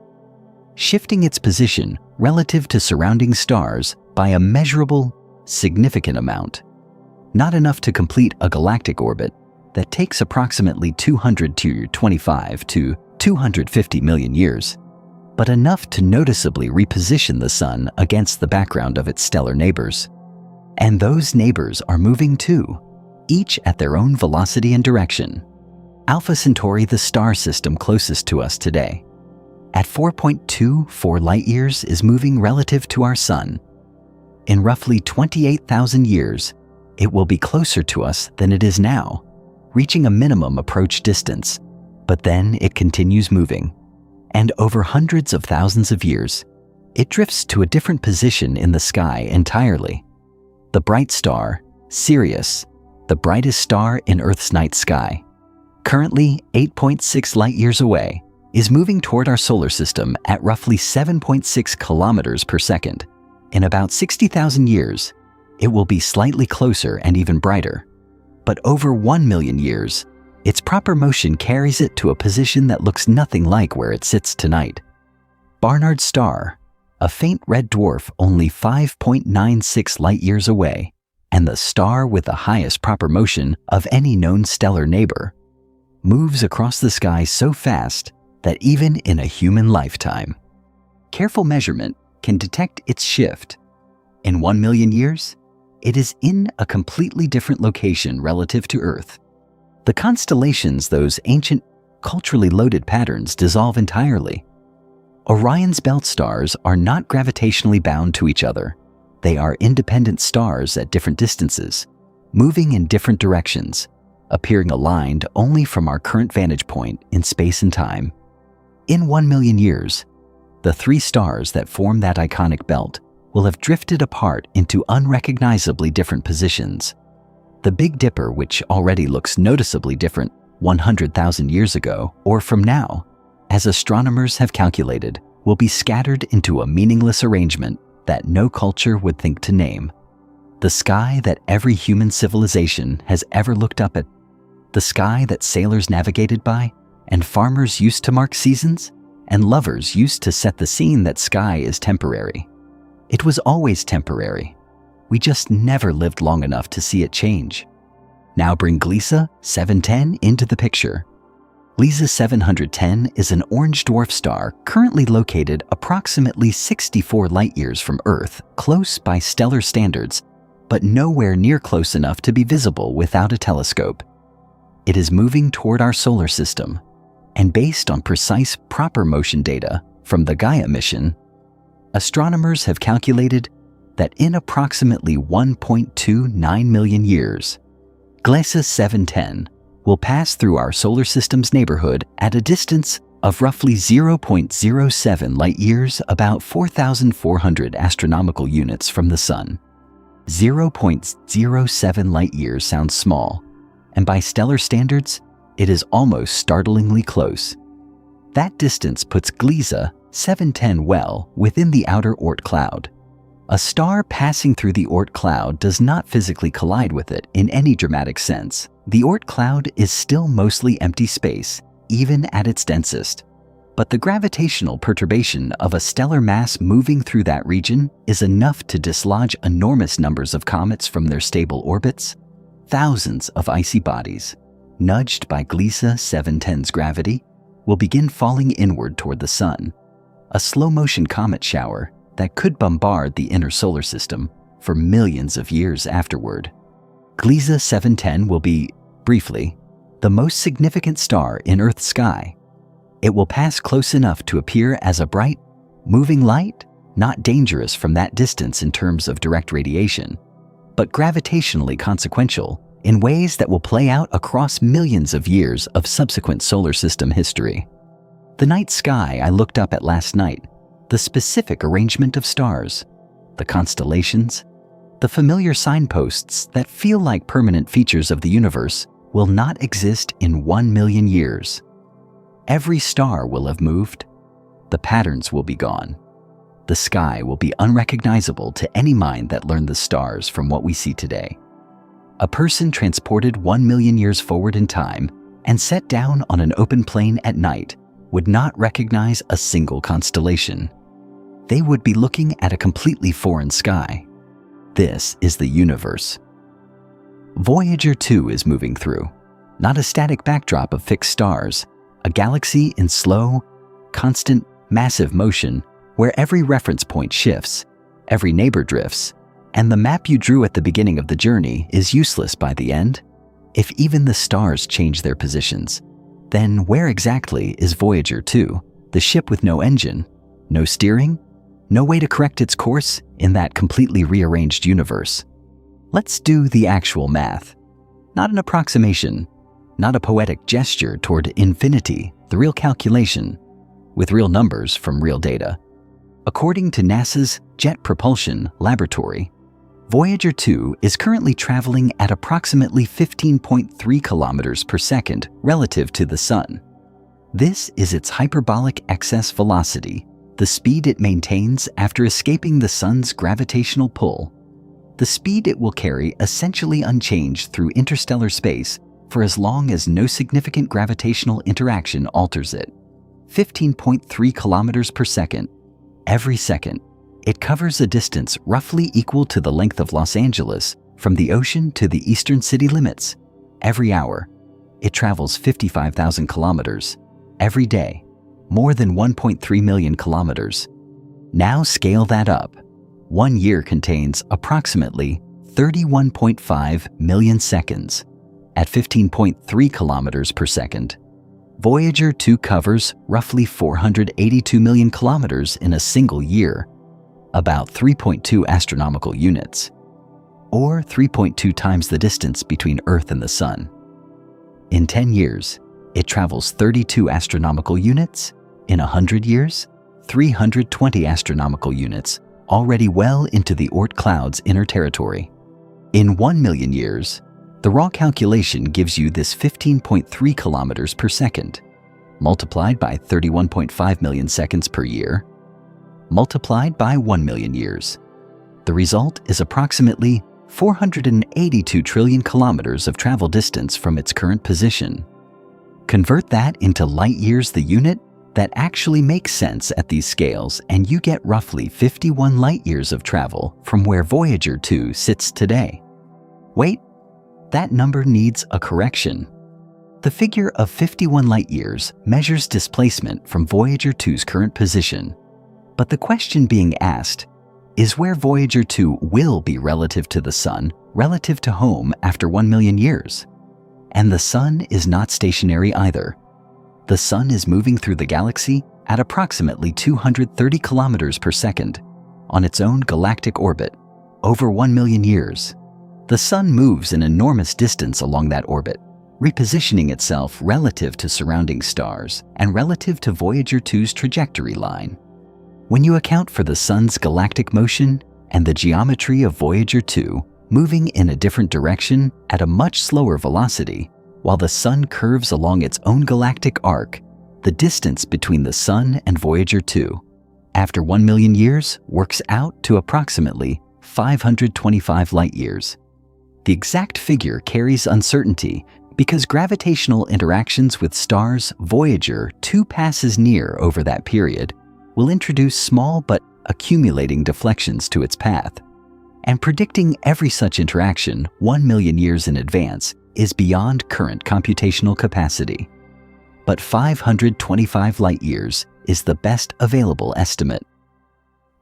shifting its position relative to surrounding stars by a measurable, significant amount. Not enough to complete a galactic orbit that takes approximately 225 to 250 million years, but enough to noticeably reposition the sun against the background of its stellar neighbors. And those neighbors are moving too, each at their own velocity and direction. Alpha Centauri, the star system closest to us today, at 4.24 light-years is moving relative to our sun. In roughly 28,000 years, it will be closer to us than it is now, reaching a minimum approach distance, but then it continues moving. And over hundreds of thousands of years, it drifts to a different position in the sky entirely. The bright star, Sirius, the brightest star in Earth's night sky, currently 8.6 light-years away, is moving toward our solar system at roughly 7.6 kilometers per second. In about 60,000 years, it will be slightly closer and even brighter. But over 1 million years, its proper motion carries it to a position that looks nothing like where it sits tonight. Barnard's star, a faint red dwarf only 5.96 light-years away, and the star with the highest proper motion of any known stellar neighbor, moves across the sky so fast that even in a human lifetime, careful measurement can detect its shift. In 1 million years, it is in a completely different location relative to Earth. The constellations, those ancient, culturally loaded patterns, dissolve entirely. Orion's belt stars are not gravitationally bound to each other, They are independent stars at different distances, moving in different directions, appearing aligned only from our current vantage point in space and time. In 1 million years, the 3 stars that form that iconic belt will have drifted apart into unrecognizably different positions. The Big Dipper, which already looks noticeably different 100,000 years ago or from now, as astronomers have calculated, will be scattered into a meaningless arrangement that no culture would think to name. The sky that every human civilization has ever looked up at, the sky that sailors navigated by, and farmers used to mark seasons, and lovers used to set the scene that sky is temporary. It was always temporary. We just never lived long enough to see it change. Now bring Gliese 710 into the picture. Gliese 710 is an orange dwarf star currently located approximately 64 light-years from Earth, close by stellar standards, but nowhere near close enough to be visible without a telescope. It is moving toward our solar system, and based on precise proper motion data from the Gaia mission, astronomers have calculated that in approximately 1.29 million years, Gliese 710 will pass through our solar system's neighborhood at a distance of roughly 0.07 light-years, about 4,400 astronomical units from the Sun. 0.07 light-years sounds small, and by stellar standards, it is almost startlingly close. That distance puts Gliese 710 well within the outer Oort cloud. A star passing through the Oort cloud does not physically collide with it in any dramatic sense. The Oort cloud is still mostly empty space, even at its densest. But the gravitational perturbation of a stellar mass moving through that region is enough to dislodge enormous numbers of comets from their stable orbits. Thousands of icy bodies, nudged by Gliese 710's gravity, will begin falling inward toward the Sun, a slow-motion comet shower that could bombard the inner solar system for millions of years afterward. Gliese 710 will be, briefly, the most significant star in Earth's sky. It will pass close enough to appear as a bright, moving light, not dangerous from that distance in terms of direct radiation, but gravitationally consequential in ways that will play out across millions of years of subsequent solar system history. The night sky I looked up at last night, the specific arrangement of stars, the constellations, the familiar signposts that feel like permanent features of the universe will not exist in 1 million years. Every star will have moved. The patterns will be gone. The sky will be unrecognizable to any mind that learned the stars from what we see today. A person transported 1 million years forward in time and set down on an open plain at night would not recognize a single constellation. They would be looking at a completely foreign sky. This is the universe. Voyager 2 is moving through, not a static backdrop of fixed stars, a galaxy in slow, constant, massive motion where every reference point shifts, every neighbor drifts, and the map you drew at the beginning of the journey is useless by the end. If even the stars change their positions, then where exactly is Voyager 2, the ship with no engine, no steering, no way to correct its course in that completely rearranged universe? Let's do the actual math. Not an approximation, not a poetic gesture toward infinity, the real calculation, with real numbers from real data. According to NASA's Jet Propulsion Laboratory, Voyager 2 is currently traveling at approximately 15.3 kilometers per second relative to the Sun. This is its hyperbolic excess velocity, the speed it maintains after escaping the Sun's gravitational pull, the speed it will carry essentially unchanged through interstellar space for as long as no significant gravitational interaction alters it. 15.3 kilometers per second. Every second, it covers a distance roughly equal to the length of Los Angeles from the ocean to the eastern city limits. Every hour, it travels 55,000 kilometers. Every day, more than 1.3 million kilometers. Now scale that up. 1 year contains approximately 31.5 million seconds. At 15.3 kilometers per second, Voyager 2 covers roughly 482 million kilometers in a single year. about 3.2 astronomical units, or 3.2 times the distance between Earth and the Sun. In 10 years, it travels 32 astronomical units. In 100 years, 320 astronomical units, already well into the Oort cloud's inner territory. In 1 million years, the raw calculation gives you this 15.3 kilometers per second, multiplied by 31.5 million seconds per year, multiplied by 1 million years. The result is approximately 482 trillion kilometers of travel distance from its current position. Convert that into light years, the unit that actually makes sense at these scales, and you get roughly 51 light years of travel from where Voyager 2 sits today. Wait, that number needs a correction. The figure of 51 light years measures displacement from Voyager 2's current position. But the question being asked is where Voyager 2 will be relative to the Sun, relative to home after 1 million years. And the Sun is not stationary either. The Sun is moving through the galaxy at approximately 230 kilometers per second on its own galactic orbit over 1 million years. The Sun moves an enormous distance along that orbit, repositioning itself relative to surrounding stars and relative to Voyager 2's trajectory line. When you account for the Sun's galactic motion and the geometry of Voyager 2 moving in a different direction at a much slower velocity, while the Sun curves along its own galactic arc, the distance between the Sun and Voyager 2, after 1 million years, works out to approximately 525 light years. The exact figure carries uncertainty because gravitational interactions with stars Voyager 2 passes near over that period will introduce small but accumulating deflections to its path. And predicting every such interaction 1 million years in advance is beyond current computational capacity. But 525 light years is the best available estimate.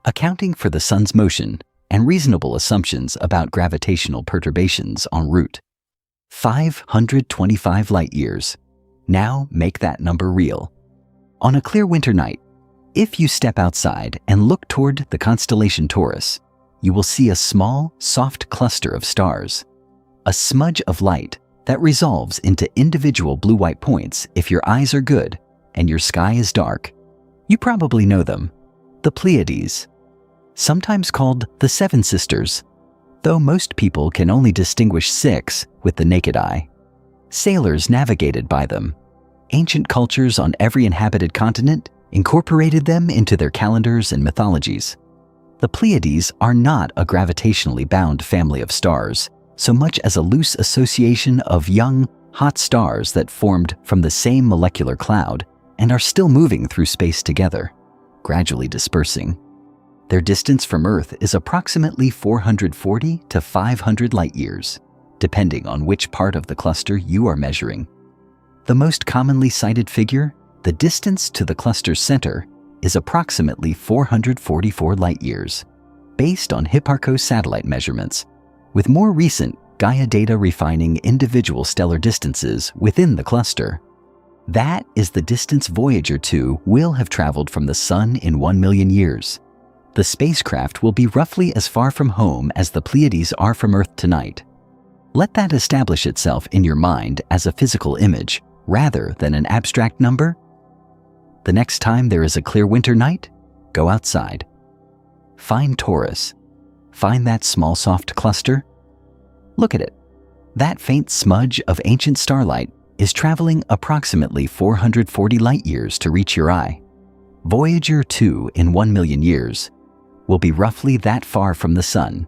Accounting for the Sun's motion and reasonable assumptions about gravitational perturbations en route, 525 light years. Now make that number real. On a clear winter night, if you step outside and look toward the constellation Taurus, you will see a small, soft cluster of stars, a smudge of light that resolves into individual blue-white points if your eyes are good and your sky is dark. You probably know them, the Pleiades, sometimes called the Seven Sisters, though most people can only distinguish 6 with the naked eye. Sailors navigated by them. Ancient cultures on every inhabited continent incorporated them into their calendars and mythologies. The Pleiades are not a gravitationally bound family of stars, so much as a loose association of young, hot stars that formed from the same molecular cloud and are still moving through space together, gradually dispersing. Their distance from Earth is approximately 440 to 500 light years, depending on which part of the cluster you are measuring. The most commonly cited figure, the distance to the cluster's center, is approximately 444 light years, based on Hipparcos satellite measurements, with more recent Gaia data refining individual stellar distances within the cluster. That is the distance Voyager 2 will have traveled from the Sun in 1 million years. The spacecraft will be roughly as far from home as the Pleiades are from Earth tonight. Let that establish itself in your mind as a physical image, rather than an abstract number. The next time there is a clear winter night, go outside. Find Taurus. Find that small soft cluster. Look at it. That faint smudge of ancient starlight is traveling approximately 440 light years to reach your eye. Voyager 2 in 1 million years will be roughly that far from the Sun.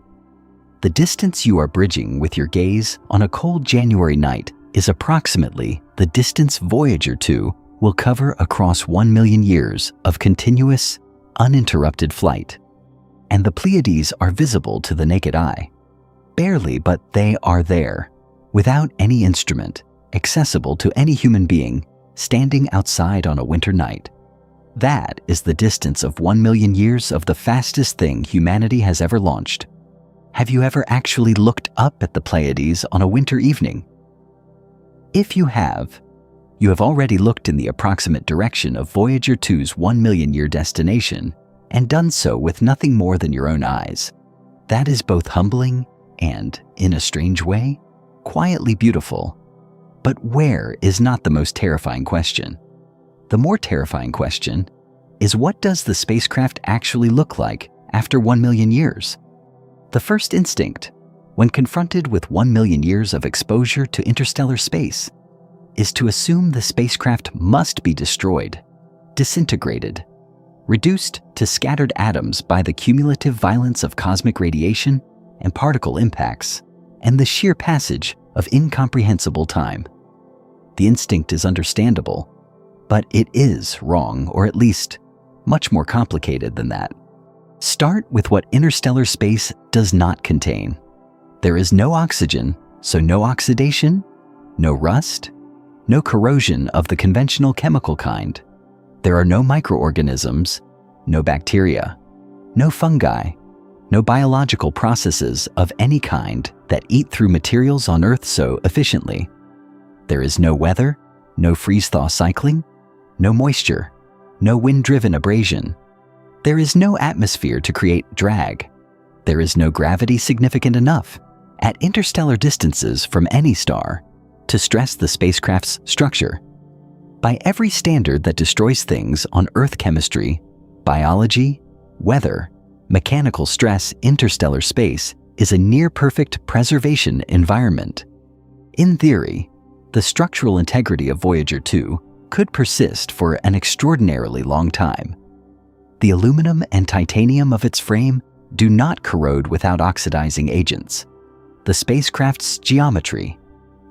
The distance you are bridging with your gaze on a cold January night is approximately the distance Voyager 2 will cover across 1 million years of continuous, uninterrupted flight. And the Pleiades are visible to the naked eye. Barely, but they are there, without any instrument, accessible to any human being, standing outside on a winter night. That is the distance of 1 million years of the fastest thing humanity has ever launched. Have you ever actually looked up at the Pleiades on a winter evening? If you have already looked in the approximate direction of Voyager 2's 1 million year destination and done so with nothing more than your own eyes. That is both humbling and, in a strange way, quietly beautiful. But where is not the most terrifying question. The more terrifying question is, what does the spacecraft actually look like after 1 million years? The first instinct, when confronted with 1 million years of exposure to interstellar space, is to assume the spacecraft must be destroyed, disintegrated, reduced to scattered atoms by the cumulative violence of cosmic radiation and particle impacts, and the sheer passage of incomprehensible time. The instinct is understandable, but it is wrong, or at least much more complicated than that. Start with what interstellar space does not contain. There is no oxygen, so no oxidation, no rust, no corrosion of the conventional chemical kind. There are no microorganisms, no bacteria, no fungi, no biological processes of any kind that eat through materials on Earth so efficiently. There is no weather, no freeze-thaw cycling, no moisture, no wind-driven abrasion. There is no atmosphere to create drag. There is no gravity significant enough, at interstellar distances from any star, to stress the spacecraft's structure. By every standard that destroys things on Earth, chemistry, biology, weather, mechanical stress, interstellar space is a near-perfect preservation environment. In theory, the structural integrity of Voyager 2 could persist for an extraordinarily long time. The aluminum and titanium of its frame do not corrode without oxidizing agents. The spacecraft's geometry,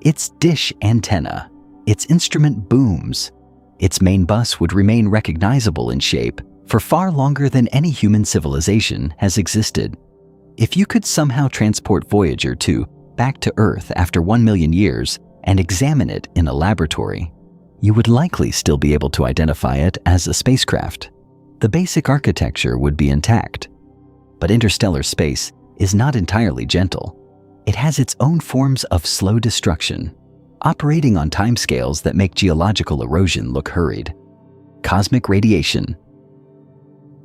its dish antenna, its instrument booms, its main bus would remain recognizable in shape for far longer than any human civilization has existed. If you could somehow transport Voyager 2 back to Earth after 1 million years and examine it in a laboratory, you would likely still be able to identify it as a spacecraft. The basic architecture would be intact. But interstellar space is not entirely gentle. It has its own forms of slow destruction, operating on timescales that make geological erosion look hurried. Cosmic radiation.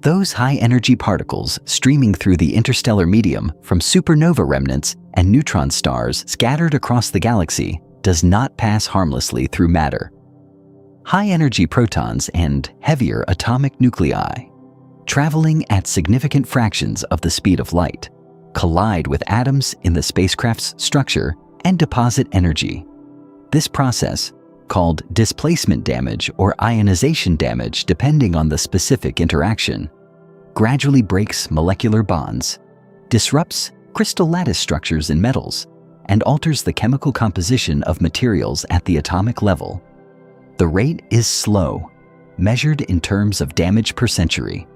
Those high-energy particles streaming through the interstellar medium from supernova remnants and neutron stars scattered across the galaxy does not pass harmlessly through matter. High-energy protons and heavier atomic nuclei, traveling at significant fractions of the speed of light, collide with atoms in the spacecraft's structure and deposit energy. This process, called displacement damage or ionization damage depending on the specific interaction, gradually breaks molecular bonds, disrupts crystal lattice structures in metals, and alters the chemical composition of materials at the atomic level. The rate is slow, measured in terms of damage per century.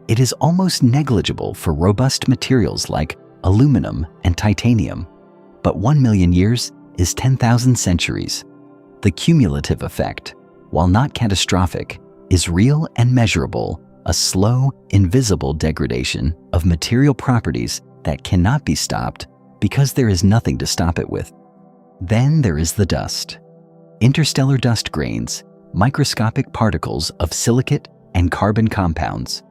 It is almost negligible for robust materials like aluminum and titanium, but 1 million years is 10,000 centuries. The cumulative effect, while not catastrophic, is real and measurable, a slow, invisible degradation of material properties that cannot be stopped because there is nothing to stop it with. Then there is the dust. Interstellar dust grains, microscopic particles of silicate and carbon compounds.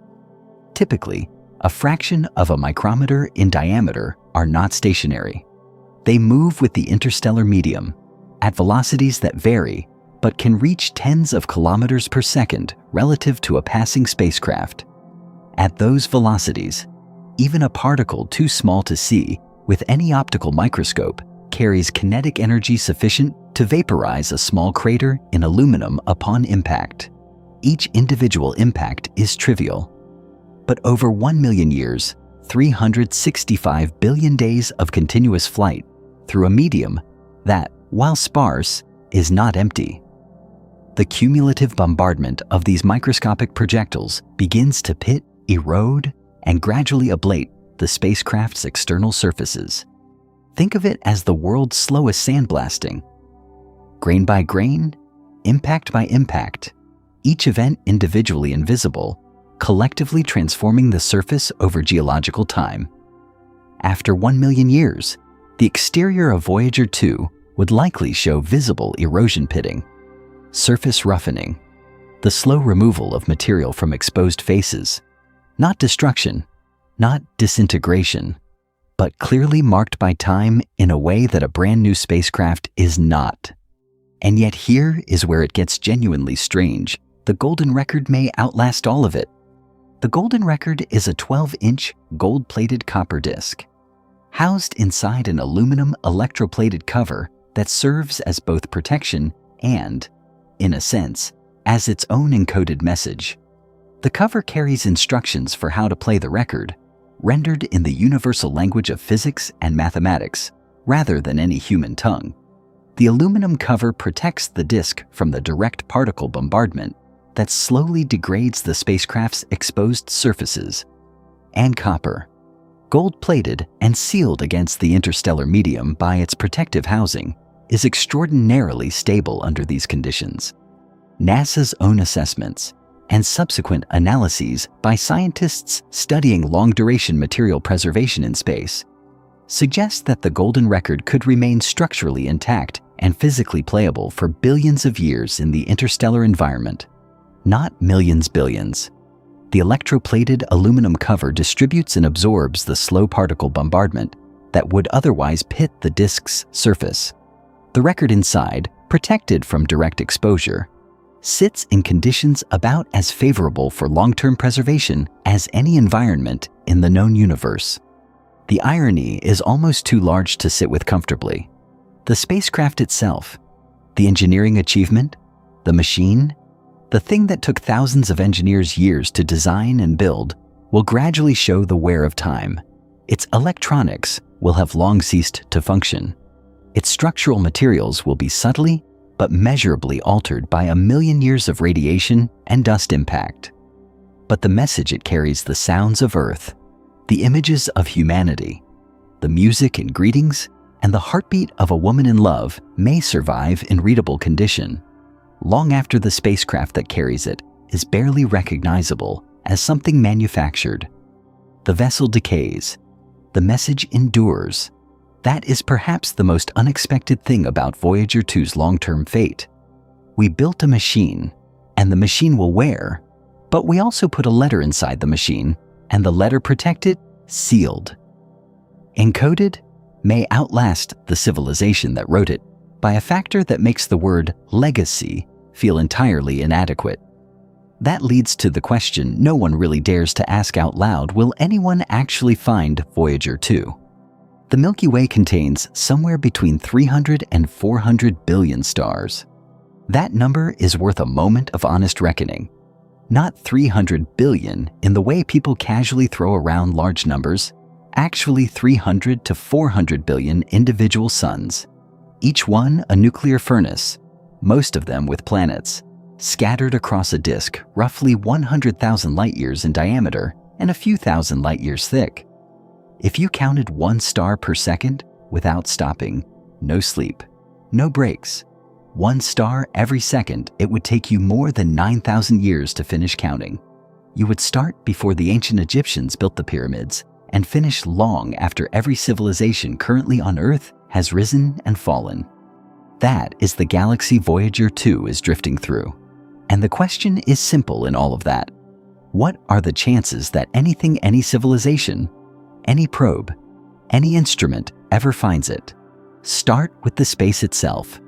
Typically, a fraction of a micrometer in diameter are not stationary. They move with the interstellar medium at velocities that vary but can reach tens of kilometers per second relative to a passing spacecraft. At those velocities, even a particle too small to see with any optical microscope carries kinetic energy sufficient to vaporize a small crater in aluminum upon impact. Each individual impact is trivial. But over 1 million years, 365 billion days of continuous flight through a medium that, while sparse, is not empty. The cumulative bombardment of these microscopic projectiles begins to pit, erode, and gradually ablate the spacecraft's external surfaces. Think of it as the world's slowest sandblasting. Grain by grain, impact by impact, each event individually invisible, collectively transforming the surface over geological time. After 1 million years, the exterior of Voyager 2 would likely show visible erosion pitting, surface roughening, the slow removal of material from exposed faces, Not destruction, not disintegration, but clearly marked by time in a way that a brand new spacecraft is not. And yet here is where it gets genuinely strange. The golden record may outlast all of it. The golden record is a 12-inch gold-plated copper disc, housed inside an aluminum electroplated cover that serves as both protection and, in a sense, as its own encoded message. The cover carries instructions for how to play the record, rendered in the universal language of physics and mathematics, rather than any human tongue. The aluminum cover protects the disc from the direct particle bombardment that slowly degrades the spacecraft's exposed surfaces. And copper, gold-plated and sealed against the interstellar medium by its protective housing, is extraordinarily stable under these conditions. NASA's own assessments and subsequent analyses by scientists studying long-duration material preservation in space suggest that the golden record could remain structurally intact and physically playable for billions of years in the interstellar environment. Not millions, billions. The electroplated aluminum cover distributes and absorbs the slow particle bombardment that would otherwise pit the disk's surface. The record inside, protected from direct exposure, sits in conditions about as favorable for long-term preservation as any environment in the known universe. The irony is almost too large to sit with comfortably. The spacecraft itself, the engineering achievement, the machine, the thing that took thousands of engineers years to design and build, will gradually show the wear of time. Its electronics will have long ceased to function. Its structural materials will be subtly but measurably altered by 1 million years of radiation and dust impact. But the message it carries, the sounds of Earth, the images of humanity, the music and greetings, and the heartbeat of a woman in love may survive in readable condition, long after the spacecraft that carries it is barely recognizable as something manufactured. The vessel decays. The message endures. That is perhaps the most unexpected thing about Voyager 2's long-term fate. We built a machine, and the machine will wear, but we also put a letter inside the machine, and the letter protected, sealed. Encoded, may outlast the civilization that wrote it by a factor that makes the word legacy feel entirely inadequate. That leads to the question no one really dares to ask out loud: will anyone actually find Voyager 2? The Milky Way contains somewhere between 300 and 400 billion stars. That number is worth a moment of honest reckoning. Not 300 billion in the way people casually throw around large numbers, actually 300 to 400 billion individual suns, each one a nuclear furnace, most of them with planets, scattered across a disk roughly 100,000 light-years in diameter and a few thousand light-years thick. If you counted 1 star per second without stopping, no sleep, no breaks, 1 star every second, it would take you more than 9,000 years to finish counting. You would start before the ancient Egyptians built the pyramids and finish long after every civilization currently on Earth has risen and fallen. That is the galaxy Voyager 2 is drifting through. And the question is simple in all of that. What are the chances that anything, any civilization, any probe, any instrument ever finds it? Start with the space itself.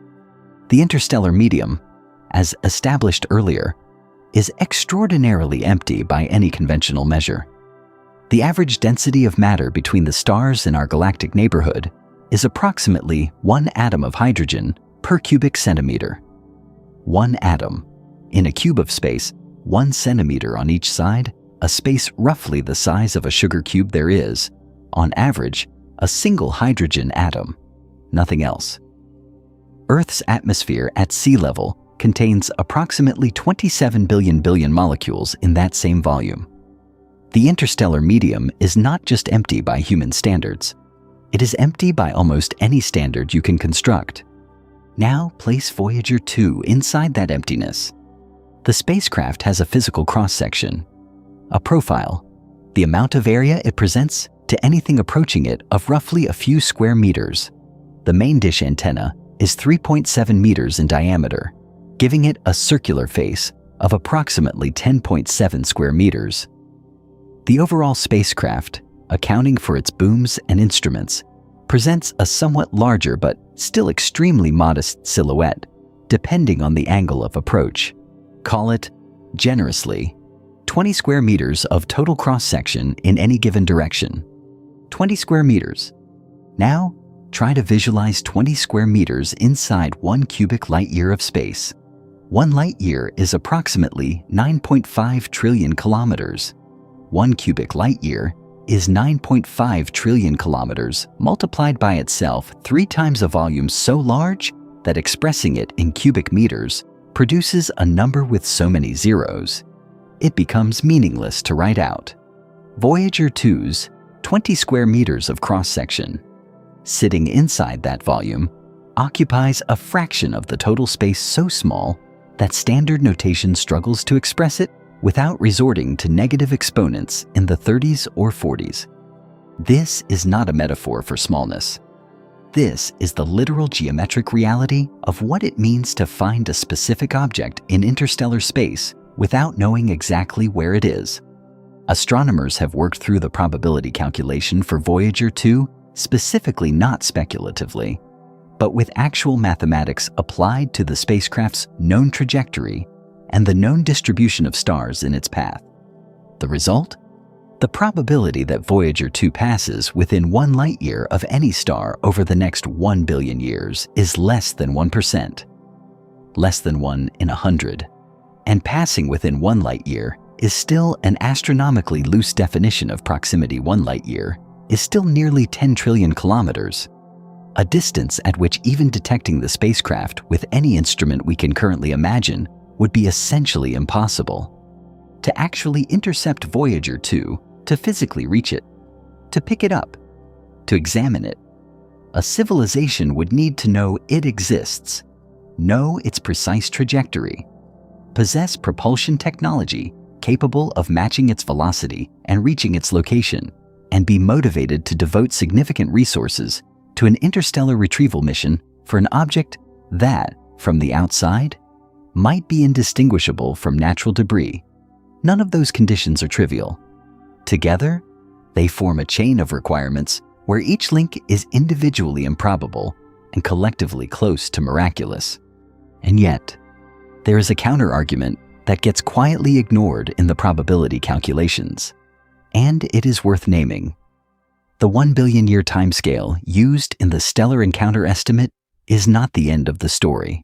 The interstellar medium, as established earlier, is extraordinarily empty by any conventional measure. The average density of matter between the stars in our galactic neighborhood is approximately 1 atom of hydrogen per cubic centimeter. 1 atom. In a cube of space, 1 centimeter on each side, a space roughly the size of a sugar cube, there is, on average, a single hydrogen atom, nothing else. Earth's atmosphere at sea level contains approximately 27 billion molecules in that same volume. The interstellar medium is not just empty by human standards. It is empty by almost any standard you can construct. Now place Voyager 2 inside that emptiness. The spacecraft has a physical cross-section, a profile, the amount of area it presents to anything approaching it of roughly a few square meters. The main dish antenna is 3.7 meters in diameter, giving it a circular face of approximately 10.7 square meters. The overall spacecraft, accounting for its booms and instruments, presents a somewhat larger but still extremely modest silhouette, depending on the angle of approach. Call it, generously, 20 square meters of total cross-section in any given direction. 20 square meters. Now, try to visualize 20 square meters inside 1 cubic light-year of space. 1 light-year is approximately 9.5 trillion kilometers. 1 cubic light-year is 9.5 trillion kilometers multiplied by itself 3 times a volume so large that expressing it in cubic meters produces a number with so many zeros. It becomes meaningless to write out. Voyager 2's 20 square meters of cross-section, sitting inside that volume, occupies a fraction of the total space so small that standard notation struggles to express it without resorting to negative exponents in the 30s or 40s. This is not a metaphor for smallness. This is the literal geometric reality of what it means to find a specific object in interstellar space without knowing exactly where it is. Astronomers have worked through the probability calculation for Voyager 2 specifically not speculatively, but with actual mathematics applied to the spacecraft's known trajectory and the known distribution of stars in its path. The result? The probability that Voyager 2 passes within 1 light-year of any star over the next 1 billion years is less than 1%, less than 1 in 100, and passing within 1 light-year is still an astronomically loose definition of proximity. 1 light-year is still nearly 10 trillion kilometers, a distance at which even detecting the spacecraft with any instrument we can currently imagine would be essentially impossible. To actually intercept Voyager 2, to physically reach it, to pick it up, to examine it, a civilization would need to know it exists, know its precise trajectory, possess propulsion technology capable of matching its velocity and reaching its location, and be motivated to devote significant resources to an interstellar retrieval mission for an object that, from the outside, might be indistinguishable from natural debris. None of those conditions are trivial. Together, they form a chain of requirements where each link is individually improbable and collectively close to miraculous. And yet, there is a counter-argument that gets quietly ignored in the probability calculations, and it is worth naming. The 1 billion year timescale used in the stellar encounter estimate is not the end of the story.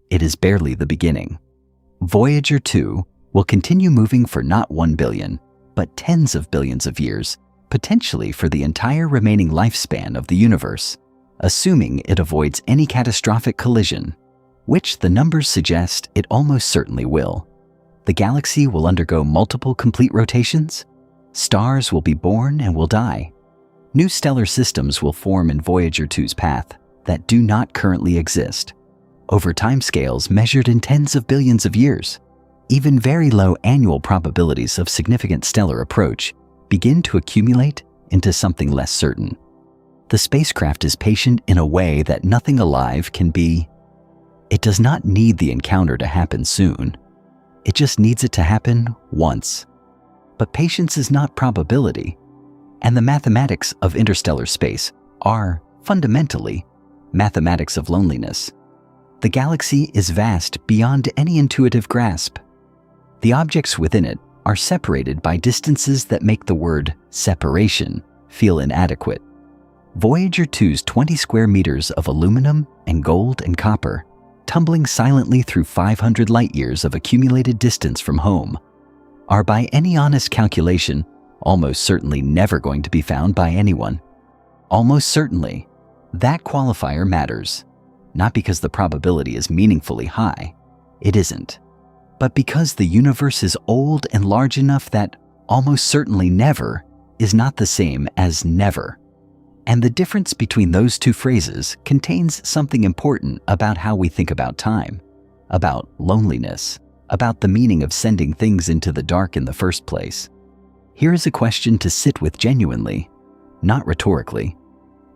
It is barely the beginning. Voyager 2 will continue moving for not 1 billion, but tens of billions of years, potentially for the entire remaining lifespan of the universe, assuming it avoids any catastrophic collision, which the numbers suggest it almost certainly will. The galaxy will undergo multiple complete rotations, stars will be born and will die, new stellar systems will form in Voyager 2's path that do not currently exist, over timescales measured in tens of billions of years. Even very low annual probabilities of significant stellar approach begin to accumulate into something less certain. The spacecraft is patient in a way that nothing alive can be. It does not need the encounter to happen soon. It just needs it to happen once. But patience is not probability, and the mathematics of interstellar space are, fundamentally, mathematics of loneliness. The galaxy is vast beyond any intuitive grasp. The objects within it are separated by distances that make the word separation feel inadequate. Voyager 2's 20 square meters of aluminum and gold and copper, tumbling silently through 500 light-years of accumulated distance from home, are by any honest calculation almost certainly never going to be found by anyone. Almost certainly, that qualifier matters, not because the probability is meaningfully high. It isn't. But because the universe is old and large enough that almost certainly never is not the same as never. And the difference between those two phrases contains something important about how we think about time, about loneliness, about the meaning of sending things into the dark in the first place. Here is a question to sit with genuinely, not rhetorically.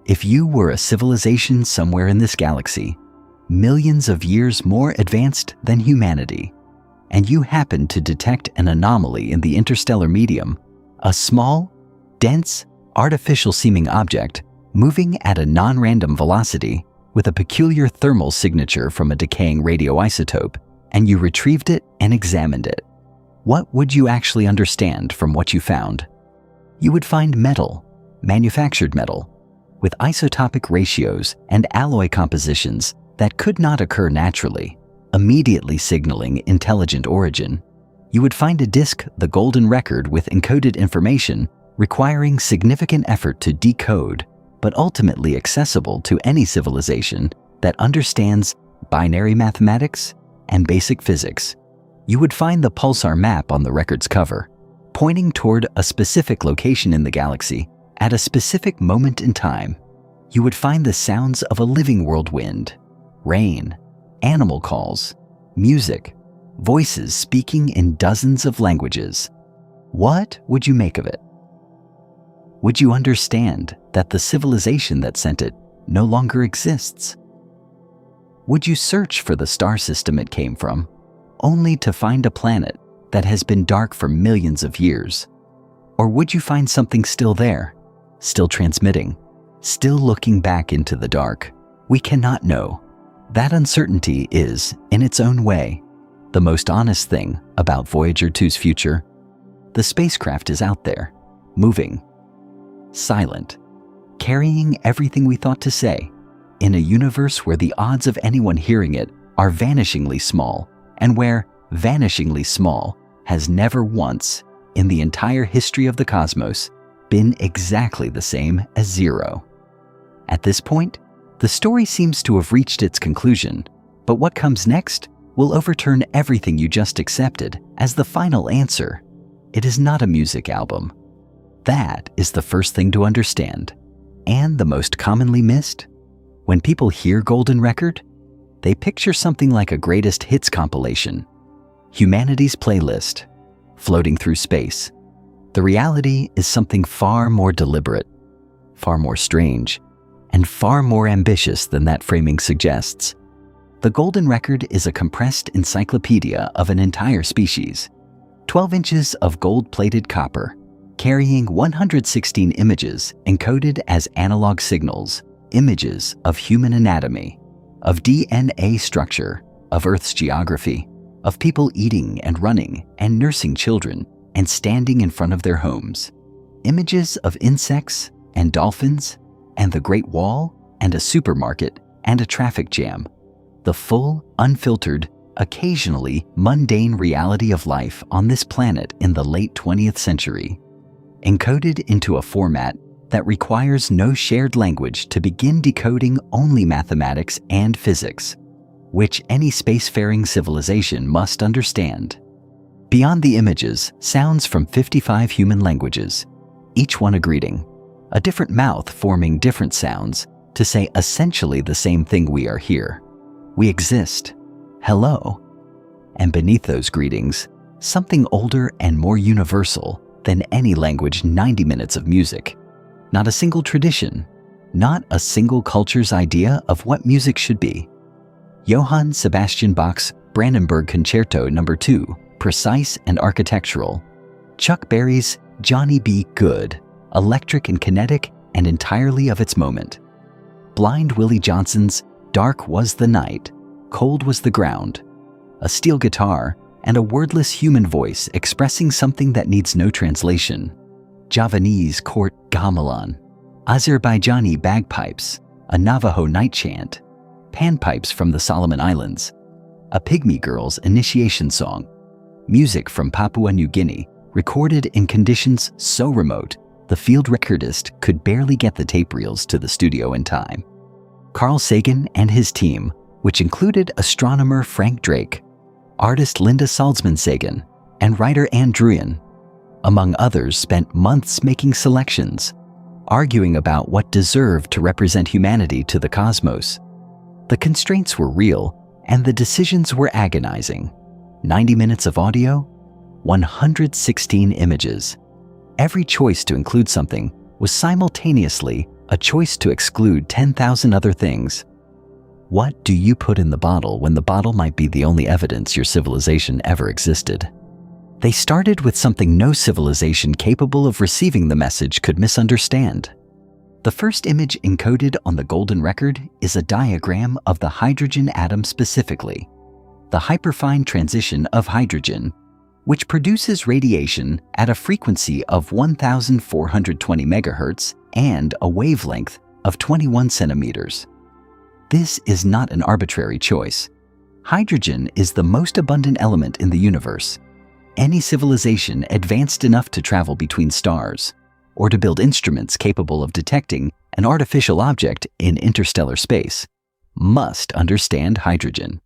If you were a civilization somewhere in this galaxy, millions of years more advanced than humanity, and you happened to detect an anomaly in the interstellar medium, A small, dense, artificial-seeming object moving at a non-random velocity with a peculiar thermal signature from a decaying radioisotope, and you retrieved it and examined it. What would you actually understand from what you found? You would find metal, manufactured metal, with isotopic ratios and alloy compositions that could not occur naturally, immediately signaling intelligent origin. You would find a disk, the golden record, with encoded information requiring significant effort to decode, but ultimately accessible to any civilization that understands binary mathematics and basic physics. You would find the pulsar map on the record's cover, pointing toward a specific location in the galaxy at a specific moment in time. You would find the sounds of a living world: wind, rain, animal calls, music, voices speaking in dozens of languages. What would you make of it? Would you understand that the civilization that sent it no longer exists? Would you search for the star system it came from, only to find a planet that has been dark for millions of years? Or would you find something still there, still transmitting, still looking back into the dark? We cannot know. That uncertainty is, in its own way, the most honest thing about Voyager 2's future. The spacecraft is out there, moving, silent, carrying everything we thought to say, in a universe where the odds of anyone hearing it are vanishingly small, and where vanishingly small has never once, in the entire history of the cosmos, been exactly the same as zero. At this point, the story seems to have reached its conclusion, but what comes next will overturn everything you just accepted as the final answer. It is not a music album. That is the first thing to understand, and the most commonly missed. When people hear Golden Record, they picture something like a greatest hits compilation, humanity's playlist, floating through space. The reality is something far more deliberate, far more strange, and far more ambitious than that framing suggests. The Golden Record is a compressed encyclopedia of an entire species. 12 inches of gold-plated copper, carrying 116 images encoded as analog signals, images of human anatomy, of DNA structure, of Earth's geography, of people eating and running and nursing children and standing in front of their homes, images of insects and dolphins and the Great Wall and a supermarket and a traffic jam. The full, unfiltered, occasionally mundane reality of life on this planet in the late 20th century, encoded into a format that requires no shared language to begin decoding only mathematics and physics, which any spacefaring civilization must understand. Beyond the images, sounds from 55 human languages, each one a greeting, a different mouth forming different sounds to say essentially the same thing: we are here. We exist. Hello. And beneath those greetings, something older and more universal than any language: 90 minutes of music. Not a single tradition, not a single culture's idea of what music should be. Johann Sebastian Bach's Brandenburg Concerto No. 2, precise and architectural. Chuck Berry's Johnny B. Good, electric and kinetic and entirely of its moment. Blind Willie Johnson's Dark Was the Night, Cold Was the Ground. A steel guitar and a wordless human voice expressing something that needs no translation. Javanese court gamelan, Azerbaijani bagpipes, a Navajo night chant, panpipes from the Solomon Islands, a pygmy girl's initiation song, music from Papua New Guinea recorded in conditions so remote the field recordist could barely get the tape reels to the studio in time. Carl Sagan and his team, which included astronomer Frank Drake, artist Linda Salzman Sagan, and writer Anne Druyan, among others, spent months making selections, arguing about what deserved to represent humanity to the cosmos. The constraints were real, and the decisions were agonizing. 90 minutes of audio, 116 images. Every choice to include something was simultaneously a choice to exclude 10,000 other things. What do you put in the bottle when the bottle might be the only evidence your civilization ever existed? They started with something no civilization capable of receiving the message could misunderstand. The first image encoded on the golden record is a diagram of the hydrogen atom specifically, the hyperfine transition of hydrogen, which produces radiation at a frequency of 1,420 megahertz and a wavelength of 21 centimeters. This is not an arbitrary choice. Hydrogen is the most abundant element in the universe. Any civilization advanced enough to travel between stars, or to build instruments capable of detecting an artificial object in interstellar space, must understand hydrogen.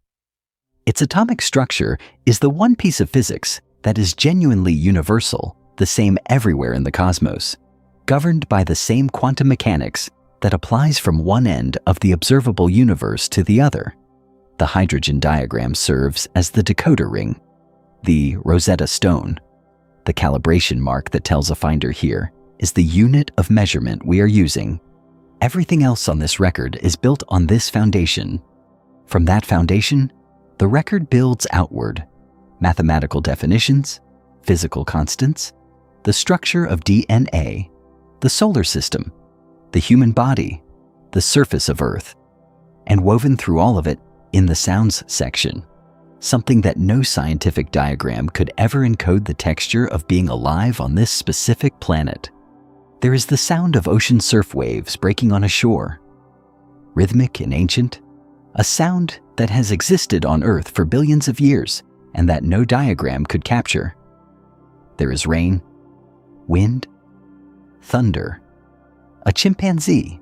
Its atomic structure is the one piece of physics that is genuinely universal, the same everywhere in the cosmos, governed by the same quantum mechanics that applies from one end of the observable universe to the other. The hydrogen diagram serves as the decoder ring, the Rosetta Stone. The calibration mark that tells a finder here is the unit of measurement we are using. Everything else on this record is built on this foundation. From that foundation, the record builds outward. Mathematical definitions, physical constants, the structure of DNA, the solar system, the human body, the surface of Earth, and woven through all of it in the sounds section, something that no scientific diagram could ever encode the texture of being alive on this specific planet. There is the sound of ocean surf waves breaking on a shore, rhythmic and ancient, a sound that has existed on Earth for billions of years and that no diagram could capture. There is rain, wind, thunder, a chimpanzee,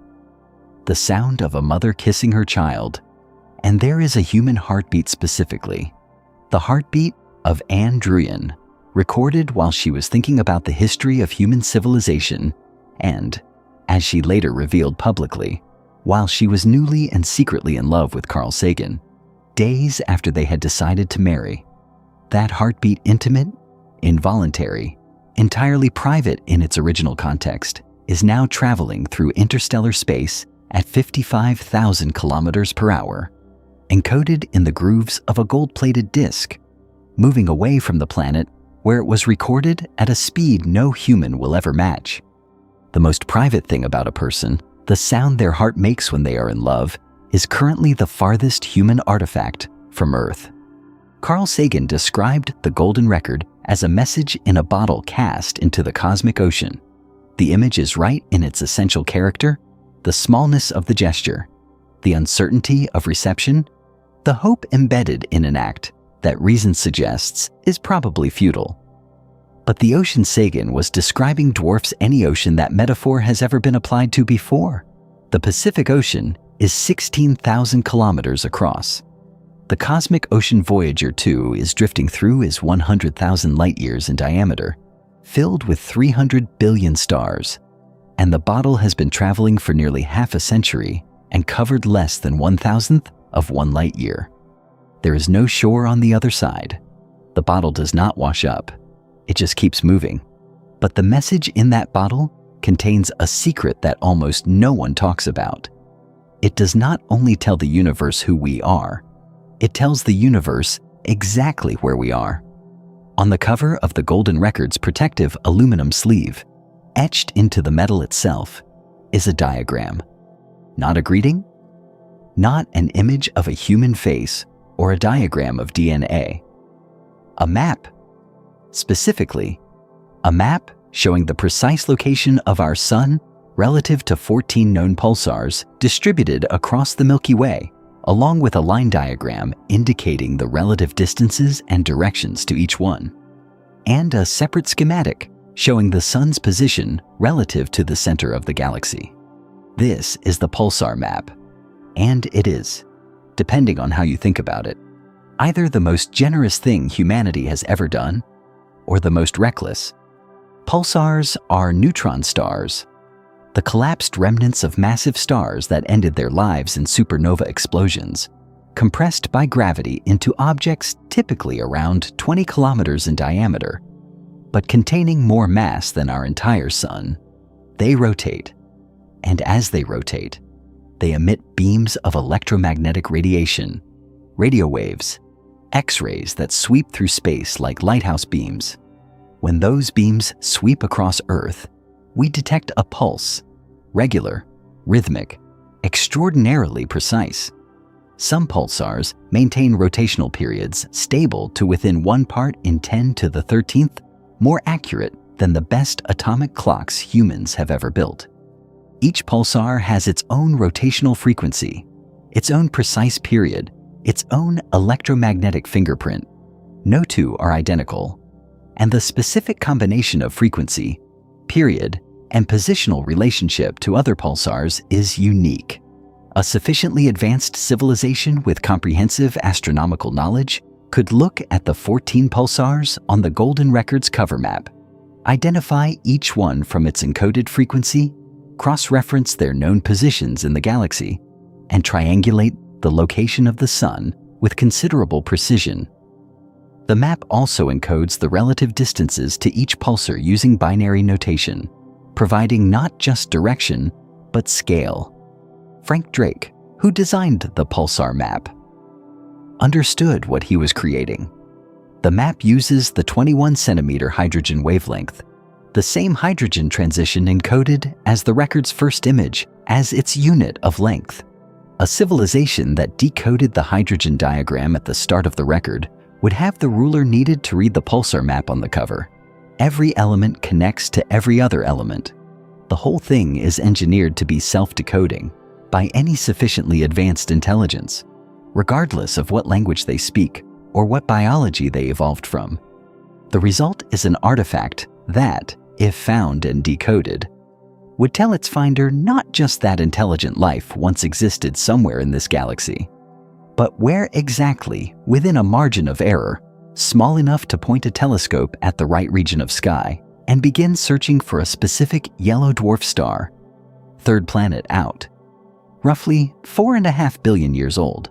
the sound of a mother kissing her child, and there is a human heartbeat specifically, the heartbeat of Anne Druyan, recorded while she was thinking about the history of human civilization and, as she later revealed publicly, while she was newly and secretly in love with Carl Sagan, days after they had decided to marry. That heartbeat, intimate, involuntary, entirely private in its original context, is now traveling through interstellar space at 55,000 kilometers per hour, encoded in the grooves of a gold-plated disk, moving away from the planet where it was recorded at a speed no human will ever match. The most private thing about a person, the sound their heart makes when they are in love, is currently the farthest human artifact from Earth. Carl Sagan described the golden record as a message in a bottle cast into the cosmic ocean. The image is right in its essential character, the smallness of the gesture, the uncertainty of reception, the hope embedded in an act that reason suggests is probably futile. But the ocean Sagan was describing dwarfs any ocean that metaphor has ever been applied to before. The Pacific Ocean is 16,000 kilometers across. The cosmic ocean Voyager 2 is drifting through is 100,000 light-years in diameter, filled with 300 billion stars, and the bottle has been traveling for nearly half a century and covered less than 1,000th of 1 light-year. There is no shore on the other side. The bottle does not wash up. It just keeps moving. But the message in that bottle contains a secret that almost no one talks about. It does not only tell the universe who we are, it tells the universe exactly where we are. On the cover of the Golden Record's protective aluminum sleeve, etched into the metal itself, is a diagram. Not a greeting, not an image of a human face or a diagram of DNA. A map. Specifically, a map showing the precise location of our sun relative to 14 known pulsars distributed across the Milky Way, along with a line diagram indicating the relative distances and directions to each one, and a separate schematic showing the sun's position relative to the center of the galaxy. This is the pulsar map, and it is, depending on how you think about it, either the most generous thing humanity has ever done or the most reckless. Pulsars are neutron stars, the collapsed remnants of massive stars that ended their lives in supernova explosions, compressed by gravity into objects typically around 20 kilometers in diameter, but containing more mass than our entire sun. They rotate, and as they rotate, they emit beams of electromagnetic radiation, radio waves, X-rays that sweep through space like lighthouse beams. When those beams sweep across Earth, we detect a pulse, regular, rhythmic, extraordinarily precise. Some pulsars maintain rotational periods stable to within 1 part in 10 to the 13th, more accurate than the best atomic clocks humans have ever built. Each pulsar has its own rotational frequency, its own precise period, its own electromagnetic fingerprint. No two are identical, and the specific combination of frequency, period, and positional relationship to other pulsars is unique. A sufficiently advanced civilization with comprehensive astronomical knowledge could look at the 14 pulsars on the Golden Record's cover map, identify each one from its encoded frequency, cross-reference their known positions in the galaxy, and triangulate the location of the Sun with considerable precision. The map also encodes the relative distances to each pulsar using binary notation, providing not just direction, but scale. Frank Drake, who designed the pulsar map, understood what he was creating. The map uses the 21-centimeter hydrogen wavelength, the same hydrogen transition encoded as the record's first image, as its unit of length. A civilization that decoded the hydrogen diagram at the start of the record would have the ruler needed to read the pulsar map on the cover. Every element connects to every other element. The whole thing is engineered to be self-decoding by any sufficiently advanced intelligence, regardless of what language they speak or what biology they evolved from. The result is an artifact that, if found and decoded, would tell its finder not just that intelligent life once existed somewhere in this galaxy, but where exactly within a margin of error, small enough to point a telescope at the right region of sky and begin searching for a specific yellow dwarf star, third planet out, roughly 4.5 billion years old.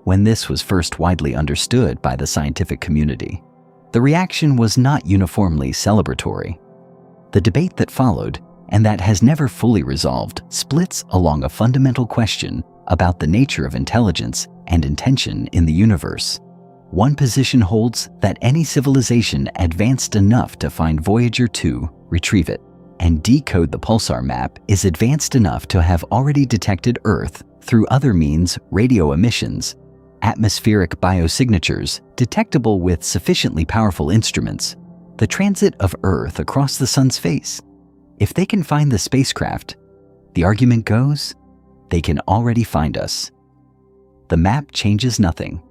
When this was first widely understood by the scientific community, the reaction was not uniformly celebratory. The debate that followed, and that has never fully resolved, splits along a fundamental question about the nature of intelligence and intention in the universe. One position holds that any civilization advanced enough to find Voyager 2, retrieve it, and decode the pulsar map is advanced enough to have already detected Earth through other means, radio emissions, atmospheric biosignatures detectable with sufficiently powerful instruments, the transit of Earth across the Sun's face. If they can find the spacecraft, the argument goes, they can already find us. The map changes nothing.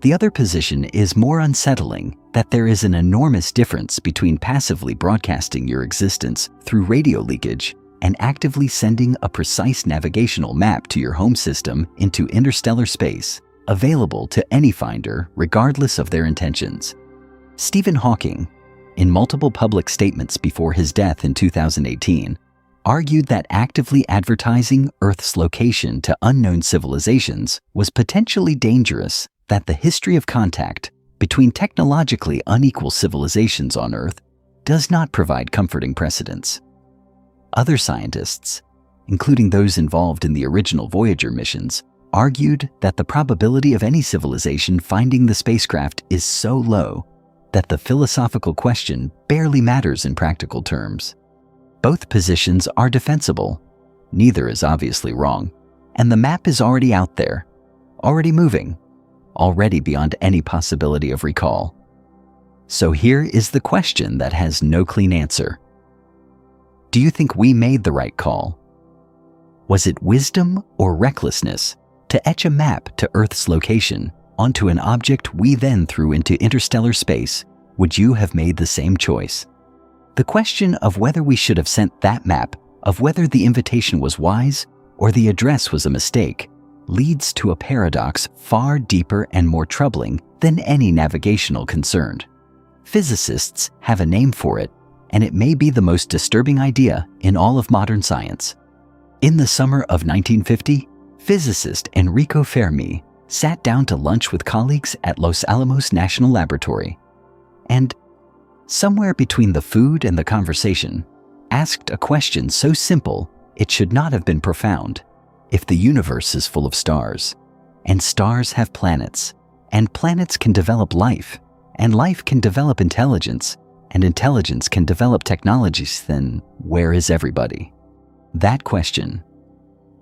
The other position is more unsettling, that there is an enormous difference between passively broadcasting your existence through radio leakage and actively sending a precise navigational map to your home system into interstellar space, available to any finder regardless of their intentions. Stephen Hawking, in multiple public statements before his death in 2018, argued that actively advertising Earth's location to unknown civilizations was potentially dangerous, that the history of contact between technologically unequal civilizations on Earth does not provide comforting precedents. Other scientists, including those involved in the original Voyager missions, argued that the probability of any civilization finding the spacecraft is so low that the philosophical question barely matters in practical terms. Both positions are defensible, neither is obviously wrong, and the map is already out there, already moving, already beyond any possibility of recall. So here is the question that has no clean answer. Do you think we made the right call? Was it wisdom or recklessness to etch a map to Earth's location onto an object we then threw into interstellar space? Would you have made the same choice? The question of whether we should have sent that map, of whether the invitation was wise or the address was a mistake, leads to a paradox far deeper and more troubling than any navigational concern. Physicists have a name for it, and it may be the most disturbing idea in all of modern science. In the summer of 1950, physicist Enrico Fermi sat down to lunch with colleagues at Los Alamos National Laboratory, and somewhere between the food and the conversation, asked a question so simple it should not have been profound. If the universe is full of stars, and stars have planets, And planets can develop life, and life can develop intelligence, and intelligence can develop technologies. Then where is everybody? That question,